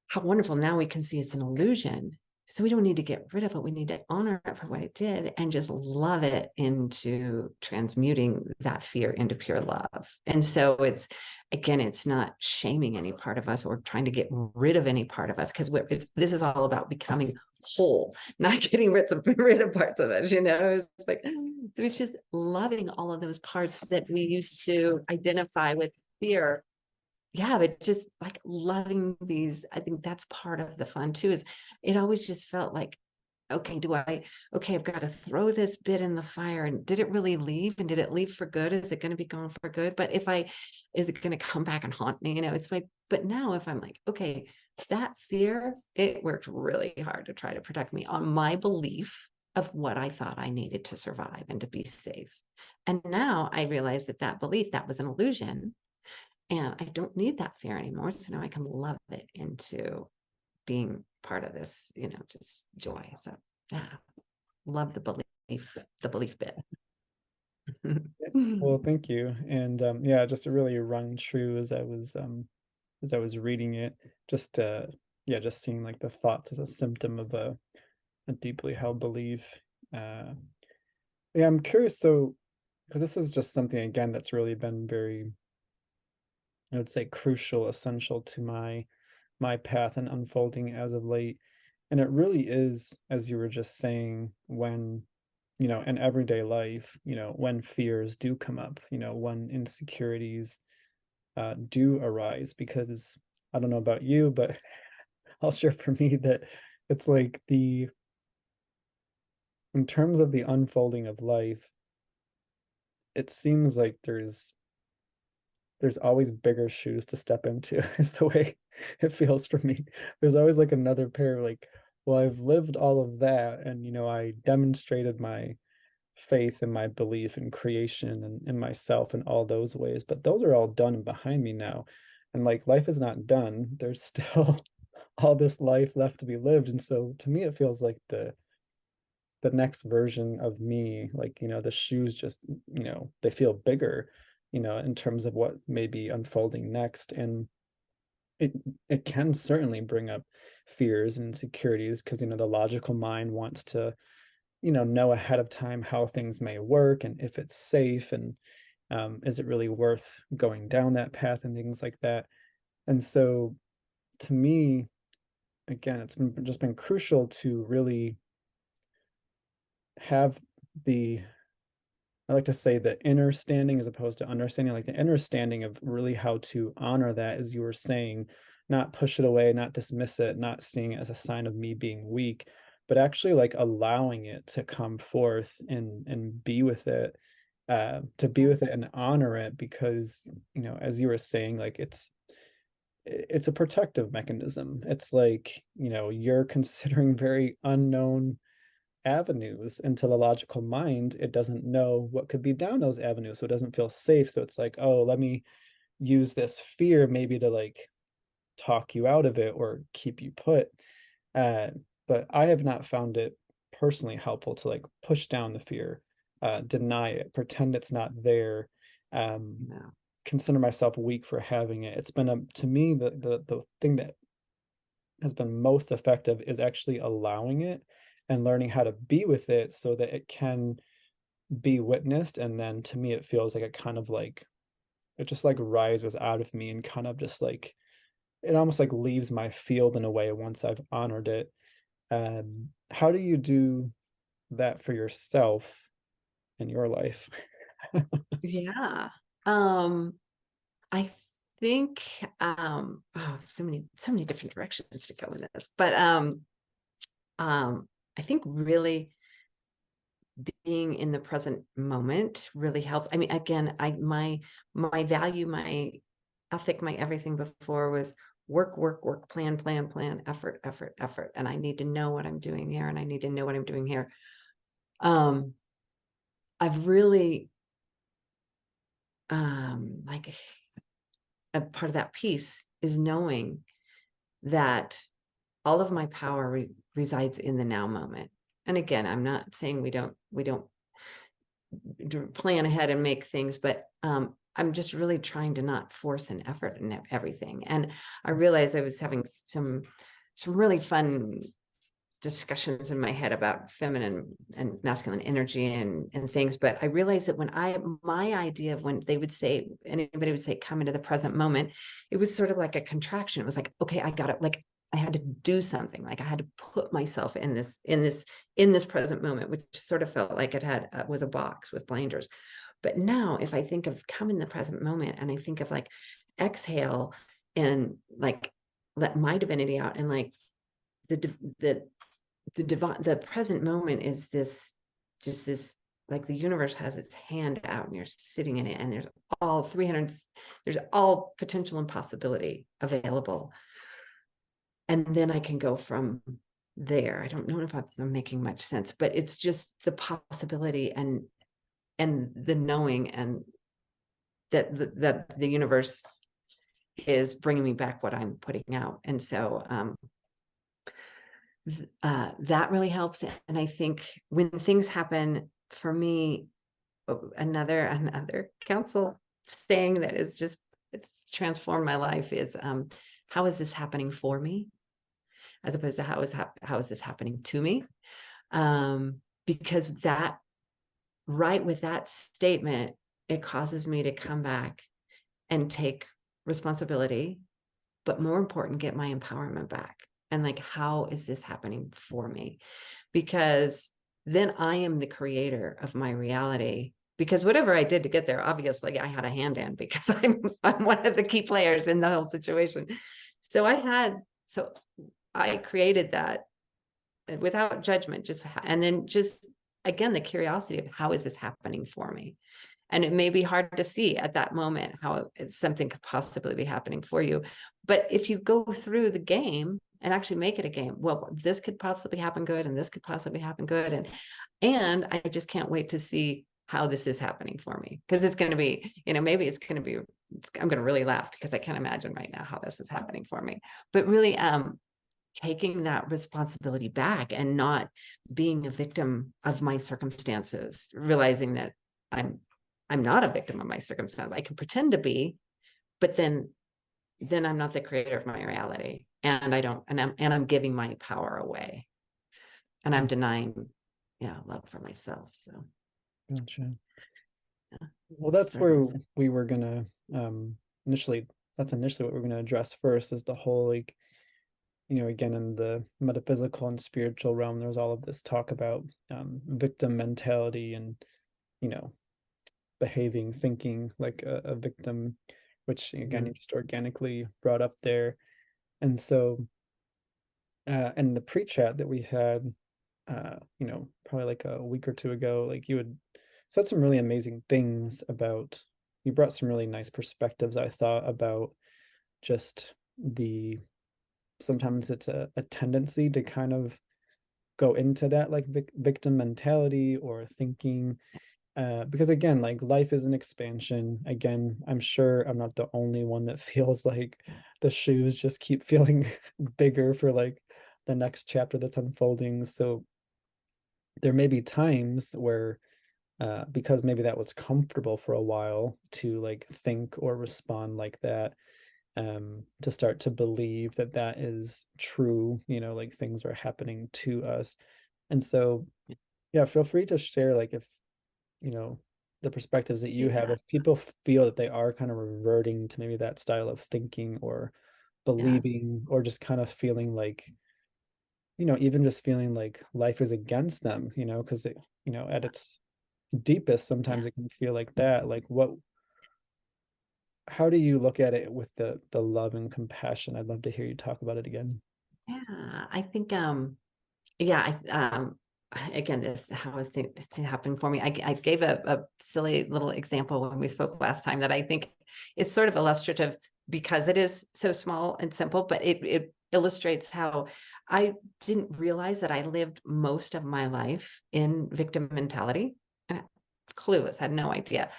how wonderful. Now we can see it's an illusion. So we don't need to get rid of it. We need to honor it for what it did and just love it into transmuting that fear into pure love. And so it's not shaming any part of us or trying to get rid of any part of us, because this is all about becoming whole, not getting rid of parts of us, It's like, so it's just loving all of those parts that we used to identify with fear. Yeah, but just like loving these, I think that's part of the fun too, is it always just felt like, okay, I've got to throw this bit in the fire, and did it really leave? And did it leave for good? Is it going to be gone for good? But is it going to come back and haunt me? It's like, but now if I'm like, okay, that fear, it worked really hard to try to protect me on my belief of what I thought I needed to survive and to be safe. And now I realize that belief, that was an illusion. And I don't need that fear anymore. So now I can love it into being part of this, just joy. So yeah, love the belief bit. Well, thank you. And yeah, just it really rung true as I was reading it. Just yeah, just seeing like the thoughts as a symptom of a deeply held belief. Uh yeah, I'm curious though, because this is just something again that's really been very, I would say, crucial, essential to my path and unfolding as of late. And it really is, as you were just saying, when, in everyday life, when fears do come up, when insecurities do arise, because I don't know about you, but I'll share for me that it's like in terms of the unfolding of life, it seems like there's always bigger shoes to step into, is the way it feels for me. There's always like another pair, like, well, I've lived all of that, and I demonstrated my faith and my belief in creation and in myself in all those ways, but those are all done and behind me now. And like life is not done. There's still all this life left to be lived. And so to me it feels like the next version of me, like, the shoes just, they feel bigger, in terms of what may be unfolding next. And it it can certainly bring up fears and insecurities, because the logical mind wants to know ahead of time how things may work and if it's safe, and is it really worth going down that path and things like that. And so to me, again, it's just been crucial to really have the I like to say the inner standing as opposed to understanding, like the inner standing of really how to honor that, as you were saying, not push it away, not dismiss it, not seeing it as a sign of me being weak, but actually like allowing it to come forth and be with it, to be with it and honor it, because, you know, as you were saying, like it's a protective mechanism. It's like, you know, you're considering very unknown avenues into the logical mind. It doesn't know what could be down those avenues, so it doesn't feel safe. So it's like, oh, let me use this fear maybe to like talk you out of it or keep you put. uh but I have not found it personally helpful to like push down the fear, deny it, pretend it's not there, No. consider myself weak for having it. It's been a, to me, the thing that has been most effective is actually allowing it and learning how to be with it so that it can be witnessed. And then to me, it feels like it kind of like, it just like rises out of me and kind of just like, it almost like leaves my field in a way once I've honored it. How do you do that for yourself in your life? Yeah. I think oh, so many different directions to go in this. But I think really being in the present moment really helps. I mean, again, my value, my ethic, my everything before was work, plan, effort. And I need to know what I'm doing here, and I need to know what I'm doing here. I've really like a part of that piece is knowing that all of my power resides in the now moment. And again, I'm not saying we don't plan ahead and make things, but I'm just really trying to not force an effort in everything. And I realized I was having some really fun discussions in my head about feminine and masculine energy and things. But I realized that when my idea of when they would say, anybody would say, come into the present moment, it was sort of like a contraction. It was like, okay, I got it. Like I had to do something. Like I had to put myself in this present moment, which sort of felt like it was a box with blinders. But now if I think of come in the present moment and I think of like exhale and like let my divinity out, and like the present moment is this, just this, like the universe has its hand out and you're sitting in it, and there's all 300, there's all potential and possibility available. And then I can go from there. I don't know if I'm making much sense, but it's just the possibility and the knowing, and that the universe is bringing me back what I'm putting out. And so that really helps. And I think when things happen for me, another counsel saying that is just, it's transformed my life is how is this happening for me, as opposed to how is this happening to me, because that, right with that statement, it causes me to come back and take responsibility, but more important, get my empowerment back. And like, how is this happening for me? Because then I am the creator of my reality. Because whatever I did to get there, obviously I had a hand in, because I'm one of the key players in the whole situation. So I created that without judgment, and then just again, the curiosity of how is this happening for me? And it may be hard to see at that moment how something could possibly be happening for you. But if you go through the game and actually make it a game, well, this could possibly happen good, and this could possibly happen good. And I just can't wait to see how this is happening for me. Because it's going to be, maybe it's going to be, I'm going to really laugh because I can't imagine right now how this is happening for me. But really, taking that responsibility back and not being a victim of my circumstances, realizing that I'm not a victim of my circumstance. I can pretend to be, but then I'm not the creator of my reality, and I'm giving my power away, and I'm denying, love for myself. So, Gotcha. yeah, Well, that's where we were gonna initially. That's initially what we're gonna address first, is the whole, like, again, in the metaphysical and spiritual realm, there's all of this talk about victim mentality and, you know, behaving, thinking like a victim, which again, you just organically brought up there. And so, in the pre-chat that we had, probably like a week or two ago, like you had said some really amazing things about, you brought some really nice perspectives, I thought, about just sometimes it's a tendency to kind of go into that like victim mentality or thinking, because again, like life is an expansion. Again, I'm sure I'm not the only one that feels like the shoes just keep feeling bigger for like the next chapter that's unfolding. So there may be times where, because maybe that was comfortable for a while to like think or respond like that, to start to believe that that is true, like things are happening to us. And so, yeah, feel free to share, like, if, you know, the perspectives that you have, Yeah. if people feel that they are kind of reverting to maybe that style of thinking or Yeah. believing, or just kind of feeling like, even just feeling like life is against them, because at its deepest, sometimes Yeah. it can feel like that. Like, how do you look at it with the love and compassion? I'd love to hear you talk about it again. Yeah. I think, yeah, again, this how it's happened for me. I gave a silly little example when we spoke last time that I think is sort of illustrative because it is so small and simple, but it illustrates how I didn't realize that I lived most of my life in victim mentality. Clueless, had no idea.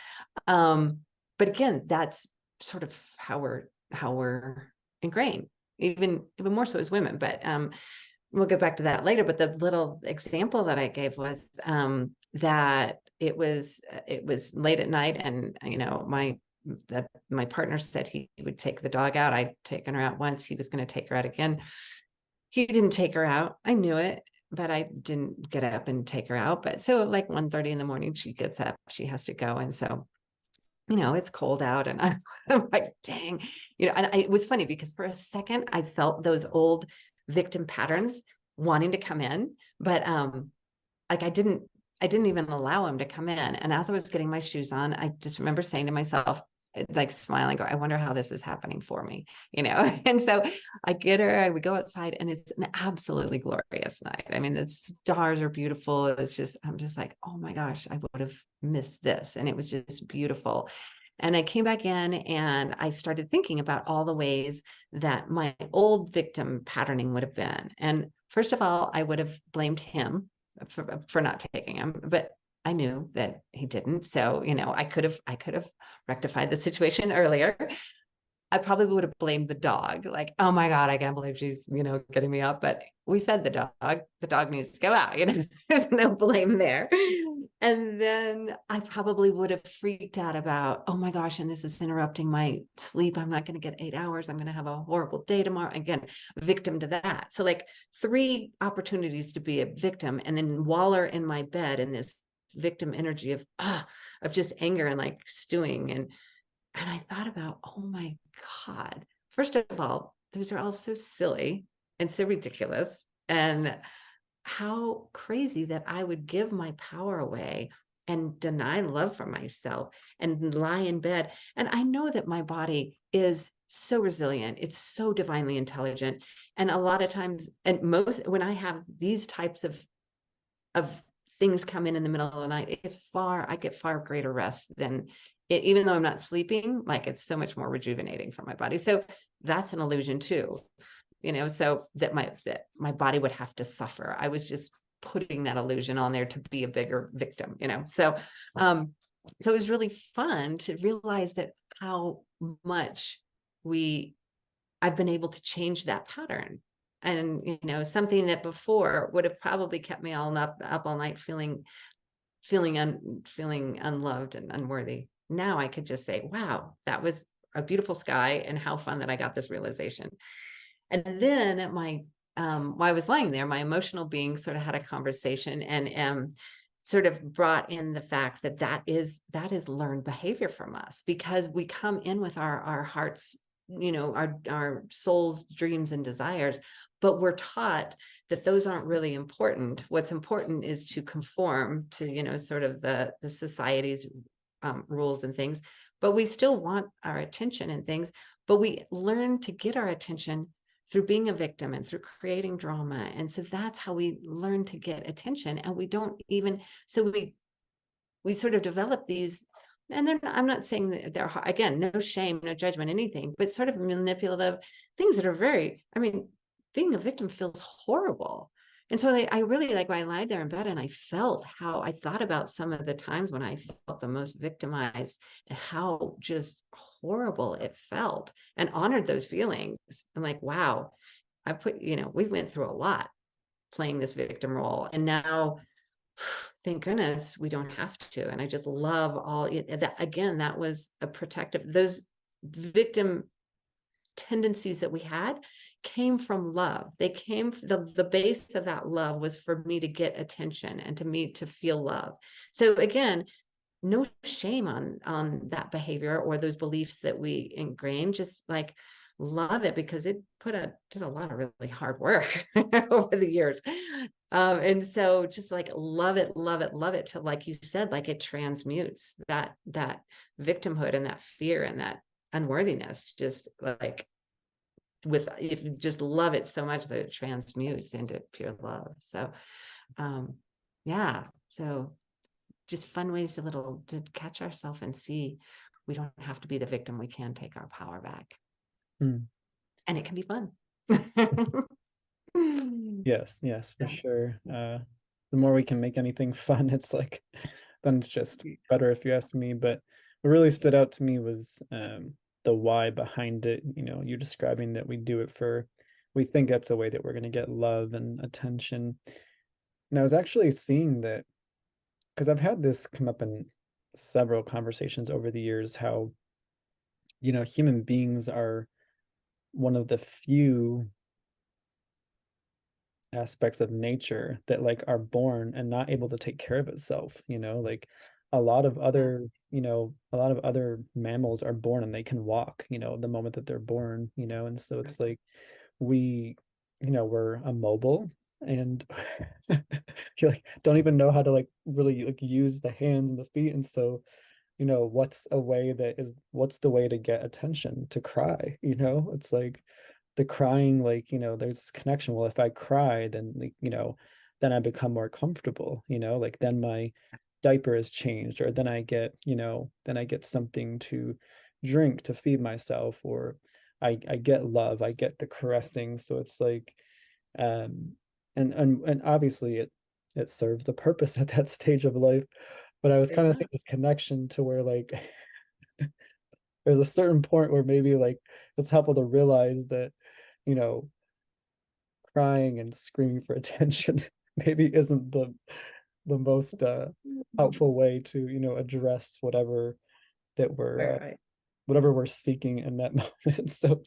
But again, that's sort of how we're ingrained, even more so as women. But we'll get back to that later. But the little example that I gave was that it was late at night, and my partner said he would take the dog out. I'd taken her out once. He was going to take her out again. He didn't take her out. I knew it, but I didn't get up and take her out. But so like 1:30 in the morning, she gets up. She has to go, and so it's cold out, and I'm like, dang, and it was funny because for a second I felt those old victim patterns wanting to come in, but like I didn't even allow him to come in. And as I was getting my shoes on, I just remember saying to myself, like smiling, go, I wonder how this is happening for me, And so I get her, we go outside, and it's an absolutely glorious night. I mean, the stars are beautiful. I'm just like, oh my gosh, I would have missed this. And it was just beautiful. And I came back in and I started thinking about all the ways that my old victim patterning would have been. And first of all, I would have blamed him for not taking him, but I knew that he didn't. So, I could have rectified the situation earlier. I probably would have blamed the dog. Like, oh my God, I can't believe she's, getting me up. But we fed the dog. The dog needs to go out. There's no blame there. And then I probably would have freaked out about, oh my gosh, and this is interrupting my sleep. I'm not going to get 8 hours. I'm going to have a horrible day tomorrow. Again, victim to that. So like 3 opportunities to be a victim, and then waller in my bed in this victim energy of just anger and like stewing. And I thought about, oh my God, first of all, those are all so silly and so ridiculous. And how crazy that I would give my power away and deny love for myself and lie in bed. And I know that my body is so resilient. It's so divinely intelligent. And a lot of times, and most, when I have these types of things come in the middle of the night, I get far greater rest than it, even though I'm not sleeping, like it's so much more rejuvenating for my body. So that's an illusion too, so that my body would have to suffer. I was just putting that illusion on there to be a bigger victim, So, so it was really fun to realize that how much I've been able to change that pattern. And, something that before would have probably kept me up all night feeling unloved and unworthy. Now I could just say, wow, that was a beautiful sky, and how fun that I got this realization. And then while I was lying there, my emotional being sort of had a conversation and sort of brought in the fact that is learned behavior from us, because we come in with our hearts, our soul's dreams and desires, but we're taught that those aren't really important. What's important is to conform to, sort of the society's rules and things, but we still want our attention and things, but we learn to get our attention through being a victim and through creating drama. And so that's how we learn to get attention. And we don't even, so we sort of develop these, and I'm not saying that they're, again, no shame, no judgment, anything, but sort of manipulative things that are very, I mean, being a victim feels horrible. And so I really, like, when I lied there in bed and I felt how I thought about some of the times when I felt the most victimized and how just horrible it felt, and honored those feelings. And like, wow, we went through a lot playing this victim role. And now, thank goodness we don't have to. And I just love all that. Again, that was a protective, those victim tendencies that we had came from love. They came, the base of that love was for me to get attention and to me to feel love. So again, no shame on that behavior or those beliefs that we ingrained. Just like, love it, because it did a lot of really hard work over the years. And so just like love it, love it, love it, till, like you said, like it transmutes that victimhood and that fear and that unworthiness, just like, if you just love it so much that it transmutes into pure love. So yeah, so just fun ways to catch ourselves and see we don't have to be the victim. We can take our power back. And it can be fun. Yes, for sure. The more we can make anything fun, it's like, then it's just better, if you ask me. But what really stood out to me was the why behind it. You describing that we do it we think that's a way that we're going to get love and attention. And I was actually seeing that, because I've had this come up in several conversations over the years, how human beings are one of the few aspects of nature that like are born and not able to take care of itself. Like a lot of other mammals are born and they can walk, the moment that they're born, and so it's like we're immobile, and you like don't even know how to like really like use the hands and the feet. And so what's the way to get attention? To cry. It's like the crying, like there's this connection. Well, if I cry, then like then I become more comfortable, like then my diaper is changed, or then I get something to drink to feed myself, or I get love, I get the caressing. So it's like and obviously it serves a purpose at that stage of life. But I was kind of seeing this connection to where like there's a certain point where maybe like it's helpful to realize that you know crying and screaming for attention maybe isn't the most helpful way to address whatever that we're Right. whatever we're seeking in that moment. So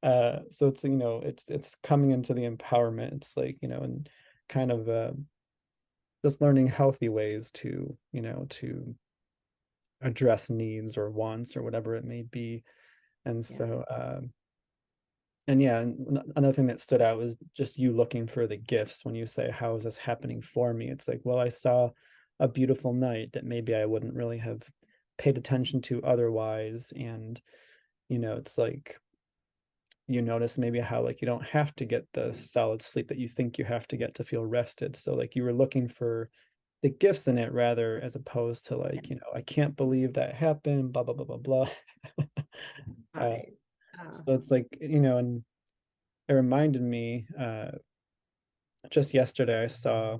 it's it's coming into the empowerment. It's like and kind of just learning healthy ways to to address needs or wants or whatever it may be. And so and yeah, and another thing that stood out was just you looking for the gifts. When you say, how is this happening for me? It's like, well, I saw a beautiful night that maybe I wouldn't really have paid attention to otherwise. And it's like you notice maybe how like you don't have to get the solid sleep that you think you have to get to feel rested. So like you were looking for the gifts in it, rather, as opposed to like I can't believe that happened, blah blah blah blah blah. Right. So it's like and it reminded me just yesterday I saw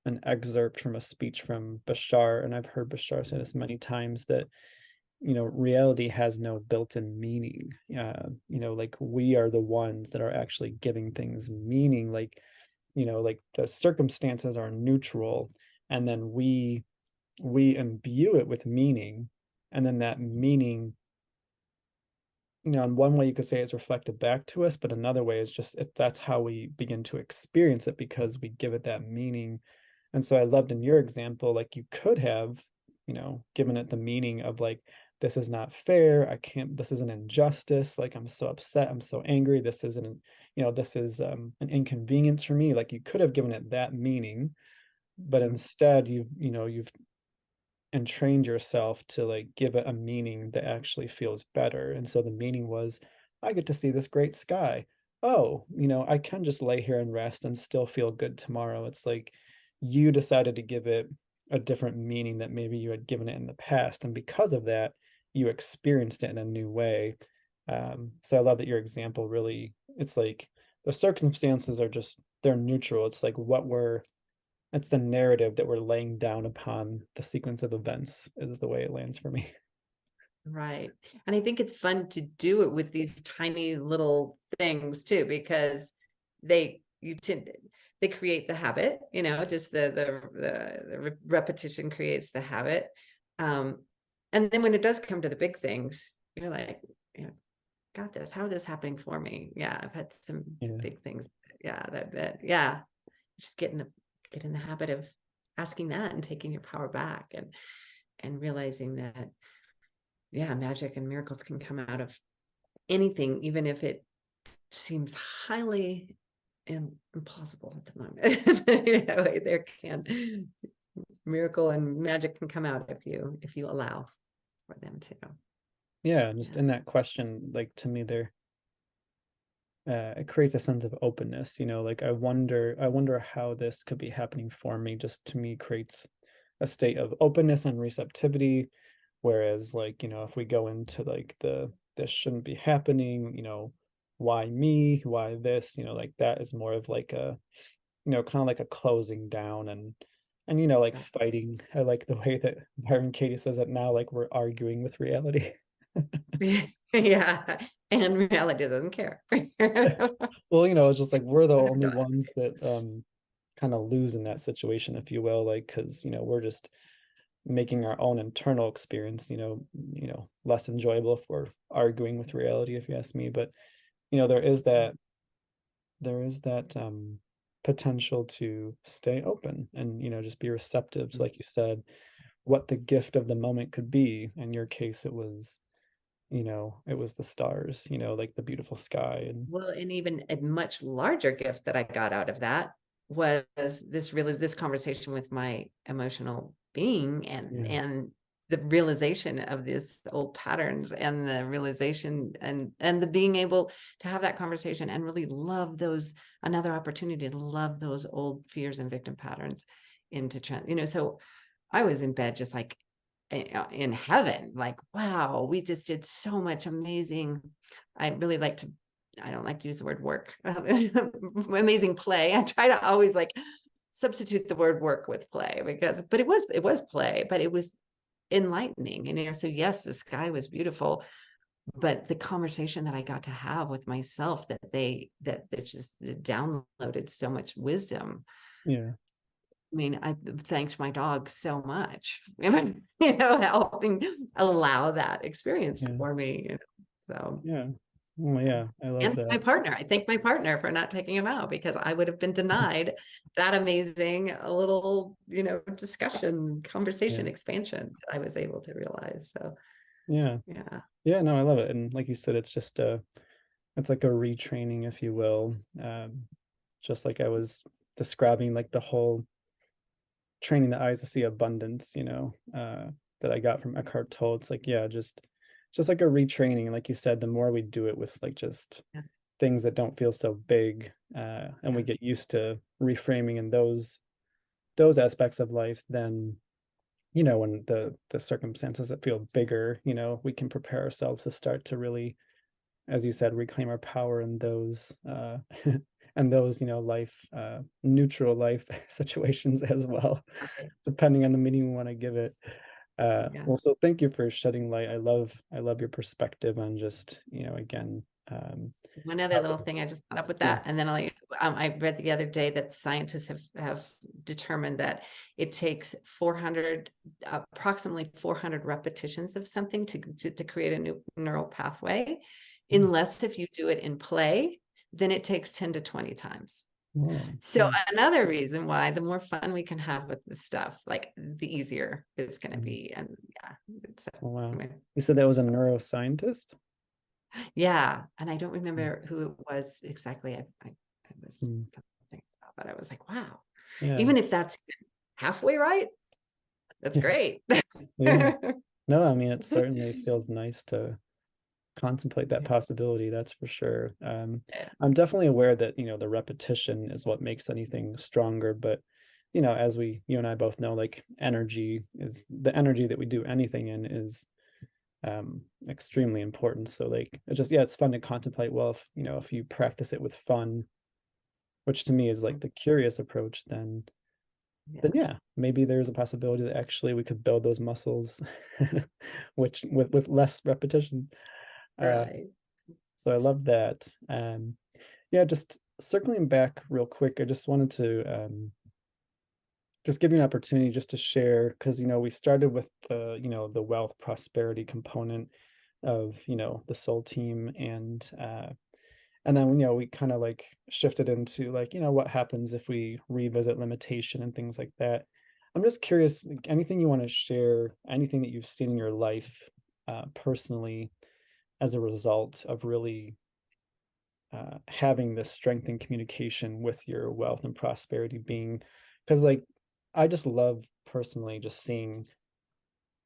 an excerpt from a speech from Bashar, and I've heard Bashar say this many times, that reality has no built-in meaning. Like we are the ones that are actually giving things meaning. Like like the circumstances are neutral, and then we imbue it with meaning, and then that meaning, in one way you could say it's reflected back to us, but another way is just that's how we begin to experience it, because we give it that meaning. And so I loved in your example, like you could have given it the meaning of like, this is not fair, I can't, this is an injustice, like I'm so upset, I'm so angry, this isn't, this is an inconvenience for me. Like you could have given it that meaning, but instead you've and trained yourself to like give it a meaning that actually feels better. And so the meaning was, I get to see this great sky. Oh, I can just lay here and rest and still feel good tomorrow. It's like you decided to give it a different meaning that maybe you had given it in the past. And because of that, you experienced it in a new way. So I love that your example really, it's like the circumstances are just, they're neutral. It's like it's the narrative that we're laying down upon the sequence of events is the way it lands for me. Right. And I think it's fun to do it with these tiny little things too, because they create the habit, just the repetition creates the habit. And then when it does come to the big things, you're like, got this. How is this happening for me? Yeah, I've had some big things. Yeah, that just get in the habit of asking that and taking your power back and realizing that magic and miracles can come out of anything, even if it seems highly impossible at the moment. There can miracle and magic can come out if you allow for them to. Yeah, just in that question, like to me, it creates a sense of openness. Like I wonder how this could be happening for me. Just to me, creates a state of openness and receptivity. Whereas, like if we go into like this shouldn't be happening. Why me? Why this? Like that is more of like a kind of like a closing down and like fighting. I like the way that Byron Katie says it now, like we're arguing with reality. Yeah, and reality doesn't care. Well, it's just like we're the only ones that kind of lose in that situation, if you will, like because we're just making our own internal experience less enjoyable if we're arguing with reality, if you ask me. But there is that potential to stay open and just be receptive to, like you said, what the gift of the moment could be. In your case, it was the stars, like the beautiful sky. And well, and even a much larger gift that I got out of that was this conversation with my emotional being and the realization of these old patterns and the realization and the being able to have that conversation and really love another opportunity to love those old fears and victim patterns so I was in bed just like in heaven, like, wow, we just did so much amazing. I don't like to use the word work, amazing play. I try to always like substitute the word work with play but it was play, but it was enlightening. So yes, the sky was beautiful, but the conversation that I got to have with myself that just downloaded so much wisdom. yeah I mean, I thanked my dog so much, helping allow that experience for me. So yeah well, yeah, I love and that. my partner, I thank my partner for not taking him out because I would have been denied that amazing little, discussion, conversation, expansion that I was able to realize. So yeah no, I love it. And like you said, it's just it's like a retraining, if you will. Just like I was describing, like the whole training the eyes to see abundance, that I got from Eckhart Tolle. It's like, just like a retraining. And like you said, the more we do it with like just things that don't feel so big, and we get used to reframing in those aspects of life, then when the circumstances that feel bigger, we can prepare ourselves to start to really, as you said, reclaim our power in those and those life neutral life situations as well, depending on the meaning we want to give it. Well, so thank you for shedding light. I love your perspective on just again, one other little thing I just thought up with that, and then I read the other day that scientists have determined that it takes approximately 400 repetitions of something to create a new neural pathway, unless if you do it in play, then it takes 10 to 20 times. So another reason why the more fun we can have with this stuff, like the easier it's going to be. And wow. You said that was a neuroscientist? Yeah. And I don't remember who it was exactly. I was thinking about, but I was like, wow, even if that's halfway right, That's Yeah. great. Yeah. No, I mean, it certainly feels nice to contemplate that Yeah. possibility. That's for sure. Yeah. I'm definitely aware that, the repetition is what makes anything stronger. But, as you and I both know, like the energy that we do anything in is extremely important. So like, it's fun to contemplate. Well, if you practice it with fun, which to me is like the curious approach, then yeah, maybe there's a possibility that actually we could build those muscles, which with less repetition. Uh, Right. so I love that. Yeah, just circling back real quick, I just wanted to just give you an opportunity just to share, because we started with the wealth prosperity component of the soul team, and then we kind of like shifted into like what happens if we revisit limitation and things like that. I'm just curious, like, anything you want to share, anything that you've seen in your life personally as a result of really having this strength in communication with your wealth and prosperity being, because like I just love personally just seeing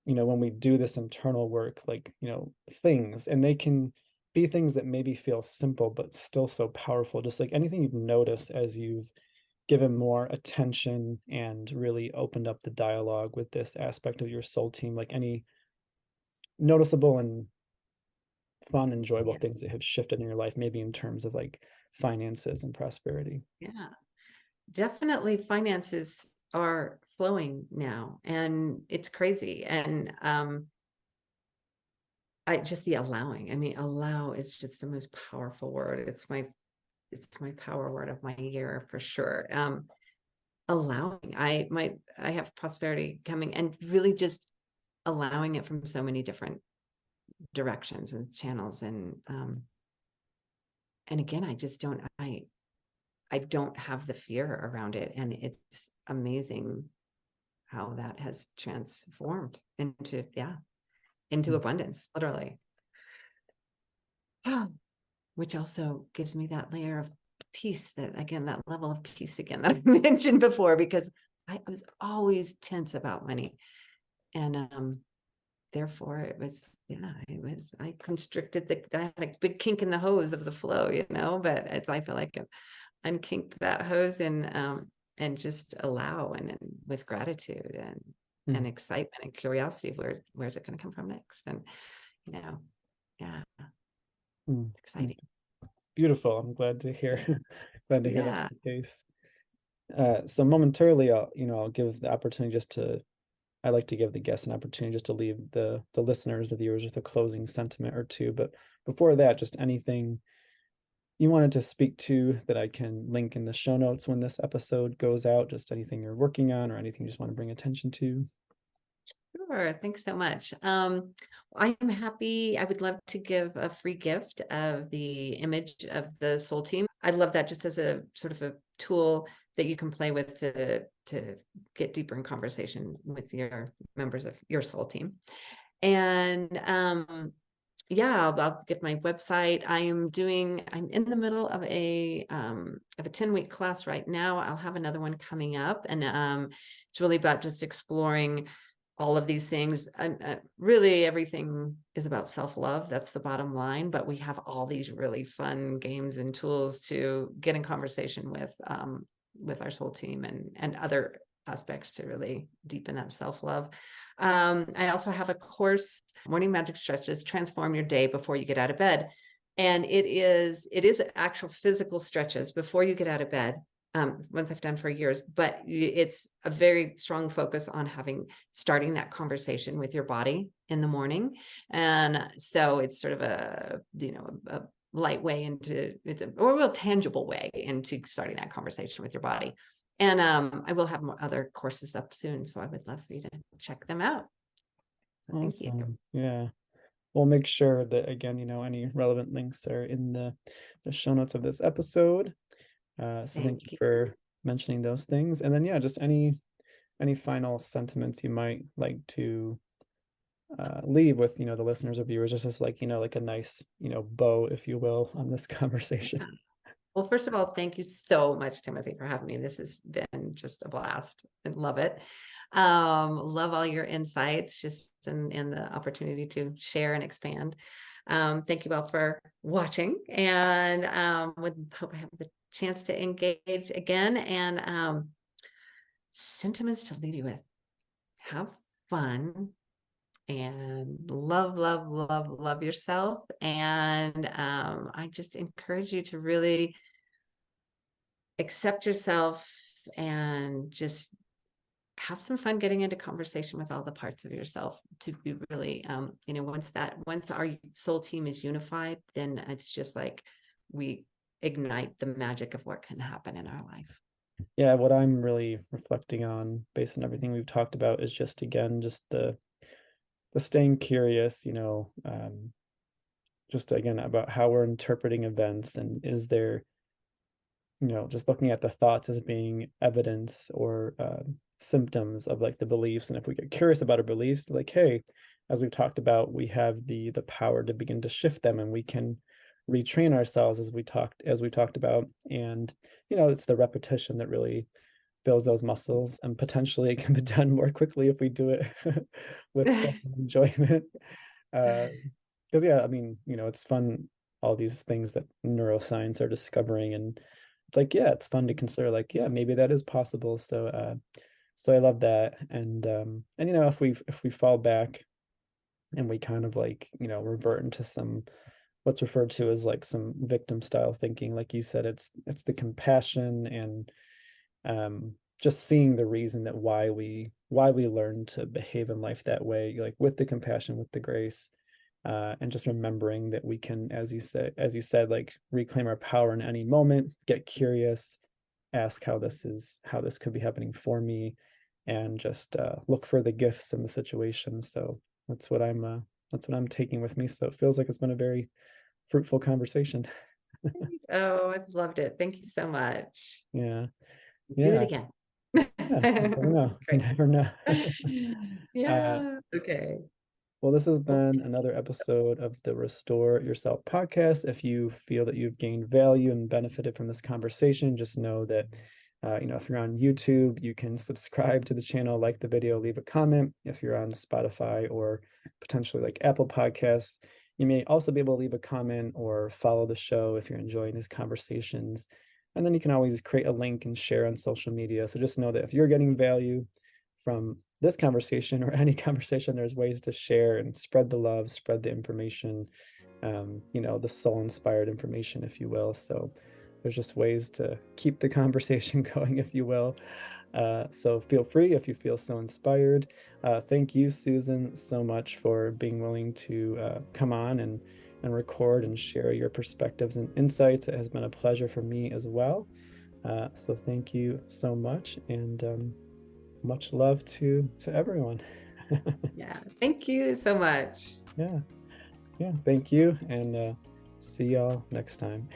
when we do this internal work, like things, and they can be things that maybe feel simple but still so powerful, just like anything you've noticed as you've given more attention and really opened up the dialogue with this aspect of your soul team, like any noticeable and fun, enjoyable Yeah. things that have shifted in your life, maybe in terms of like finances and prosperity. Yeah. Definitely finances are flowing now, and it's crazy. And I just the allowing. I mean, allow is just the most powerful word. It's my power word of my year for sure. Allowing. I have prosperity coming, and really just allowing it from so many different directions and channels. And again, I don't have the fear around it. And it's amazing how that has transformed into abundance, literally. Which also gives me that layer of peace, that level of peace again that I mentioned before, because I was always tense about money. And therefore I constricted I had a big kink in the hose of the flow, but I feel like I've unkinked that hose and just allow and with gratitude and excitement and curiosity of where's it going to come from next. And yeah, it's exciting. Beautiful. I'm glad to hear glad to hear that's Yeah. the case. So momentarily I'll give the opportunity I like to give the guests an opportunity just to leave the listeners, the viewers, with a closing sentiment or two. But before that, just anything you wanted to speak to that I can link in the show notes when this episode goes out, just anything you're working on or anything you just want to bring attention to. Sure. Thanks so much. I'm happy. I would love to give a free gift of the image of the soul team. I love that just as a sort of a tool that you can play with to get deeper in conversation with your members of your soul team. And I'll give my website. I'm in the middle of a 10-week class right now. I'll have another one coming up, and it's really about just exploring all of these things. Really, everything is about self-love. That's the bottom line. But we have all these really fun games and tools to get in conversation with our soul team and other aspects to really deepen that self-love. I also have a course, Morning Magic Stretches, Transform Your Day Before You Get Out of Bed. And it is actual physical stretches before you get out of bed. Ones I've done for years, but it's a very strong focus on starting that conversation with your body in the morning. And so it's sort of a light way it's a real tangible way into starting that conversation with your body. And I will have more other courses up soon, so I would love for you to check them out. So thank you. Awesome. Yeah. We'll make sure that, again, any relevant links are in the show notes of this episode. So thank you for mentioning those things. And then, yeah, just any final sentiments you might like to leave with, the listeners or viewers, just as like, like a nice, bow, if you will, on this conversation. Well, first of all, thank you so much, Timothy, for having me. This has been just a blast. I love it. Love all your insights, just and the opportunity to share and expand. Thank you all for watching, and would hope I have the chance to engage again. And sentiments to leave you with: have fun and love, love, love, love yourself. And I just encourage you to really accept yourself and just have some fun getting into conversation with all the parts of yourself to be really, once our soul team is unified, then it's just like we ignite the magic of what can happen in our life. Yeah, what I'm really reflecting on based on everything we've talked about is just, again, just the staying curious, just again about how we're interpreting events, and is there, just looking at the thoughts as being evidence or symptoms of like the beliefs. And if we get curious about our beliefs, like, hey, as we've talked about, we have the power to begin to shift them, and we can retrain ourselves as we talked about. And it's the repetition that really builds those muscles, and potentially it can be done more quickly if we do it with enjoyment. Because yeah, I mean, it's fun, all these things that neuroscience are discovering, and it's like, yeah, it's fun to consider, like, yeah, maybe that is possible. So I love that. And if we fall back and we kind of like, revert into some what's referred to as like some victim style thinking, like you said, it's the compassion and just seeing the reason that why we learn to behave in life that way, like with the compassion, with the grace, and just remembering that we can, as you said, like reclaim our power in any moment, get curious, ask how this could be happening for me, and just look for the gifts in the situation. So that's what I'm taking with me. So it feels like it's been a very fruitful conversation. Oh, I've loved it. Thank you so much. Yeah. Do it Yeah. again. Yeah. You never know. You never know. uh, Yeah. Okay. Well, this has been another episode of the Restore Yourself podcast. If you feel that you've gained value and benefited from this conversation, just know that, if you're on YouTube, you can subscribe to the channel, like the video, leave a comment. If you're on Spotify or potentially like Apple Podcasts, you may also be able to leave a comment or follow the show if you're enjoying these conversations. And then you can always create a link and share on social media. So just know that if you're getting value from this conversation or any conversation, there's ways to share and spread the love, spread the information, the soul inspired information, if you will. So there's just ways to keep the conversation going, if you will. So feel free if you feel so inspired. Thank you, Susan, so much for being willing to come on and record and share your perspectives and insights. It has been a pleasure for me as well. So thank you so much, and much love to everyone. Yeah. Thank you so much. Yeah. Thank you, and see y'all next time.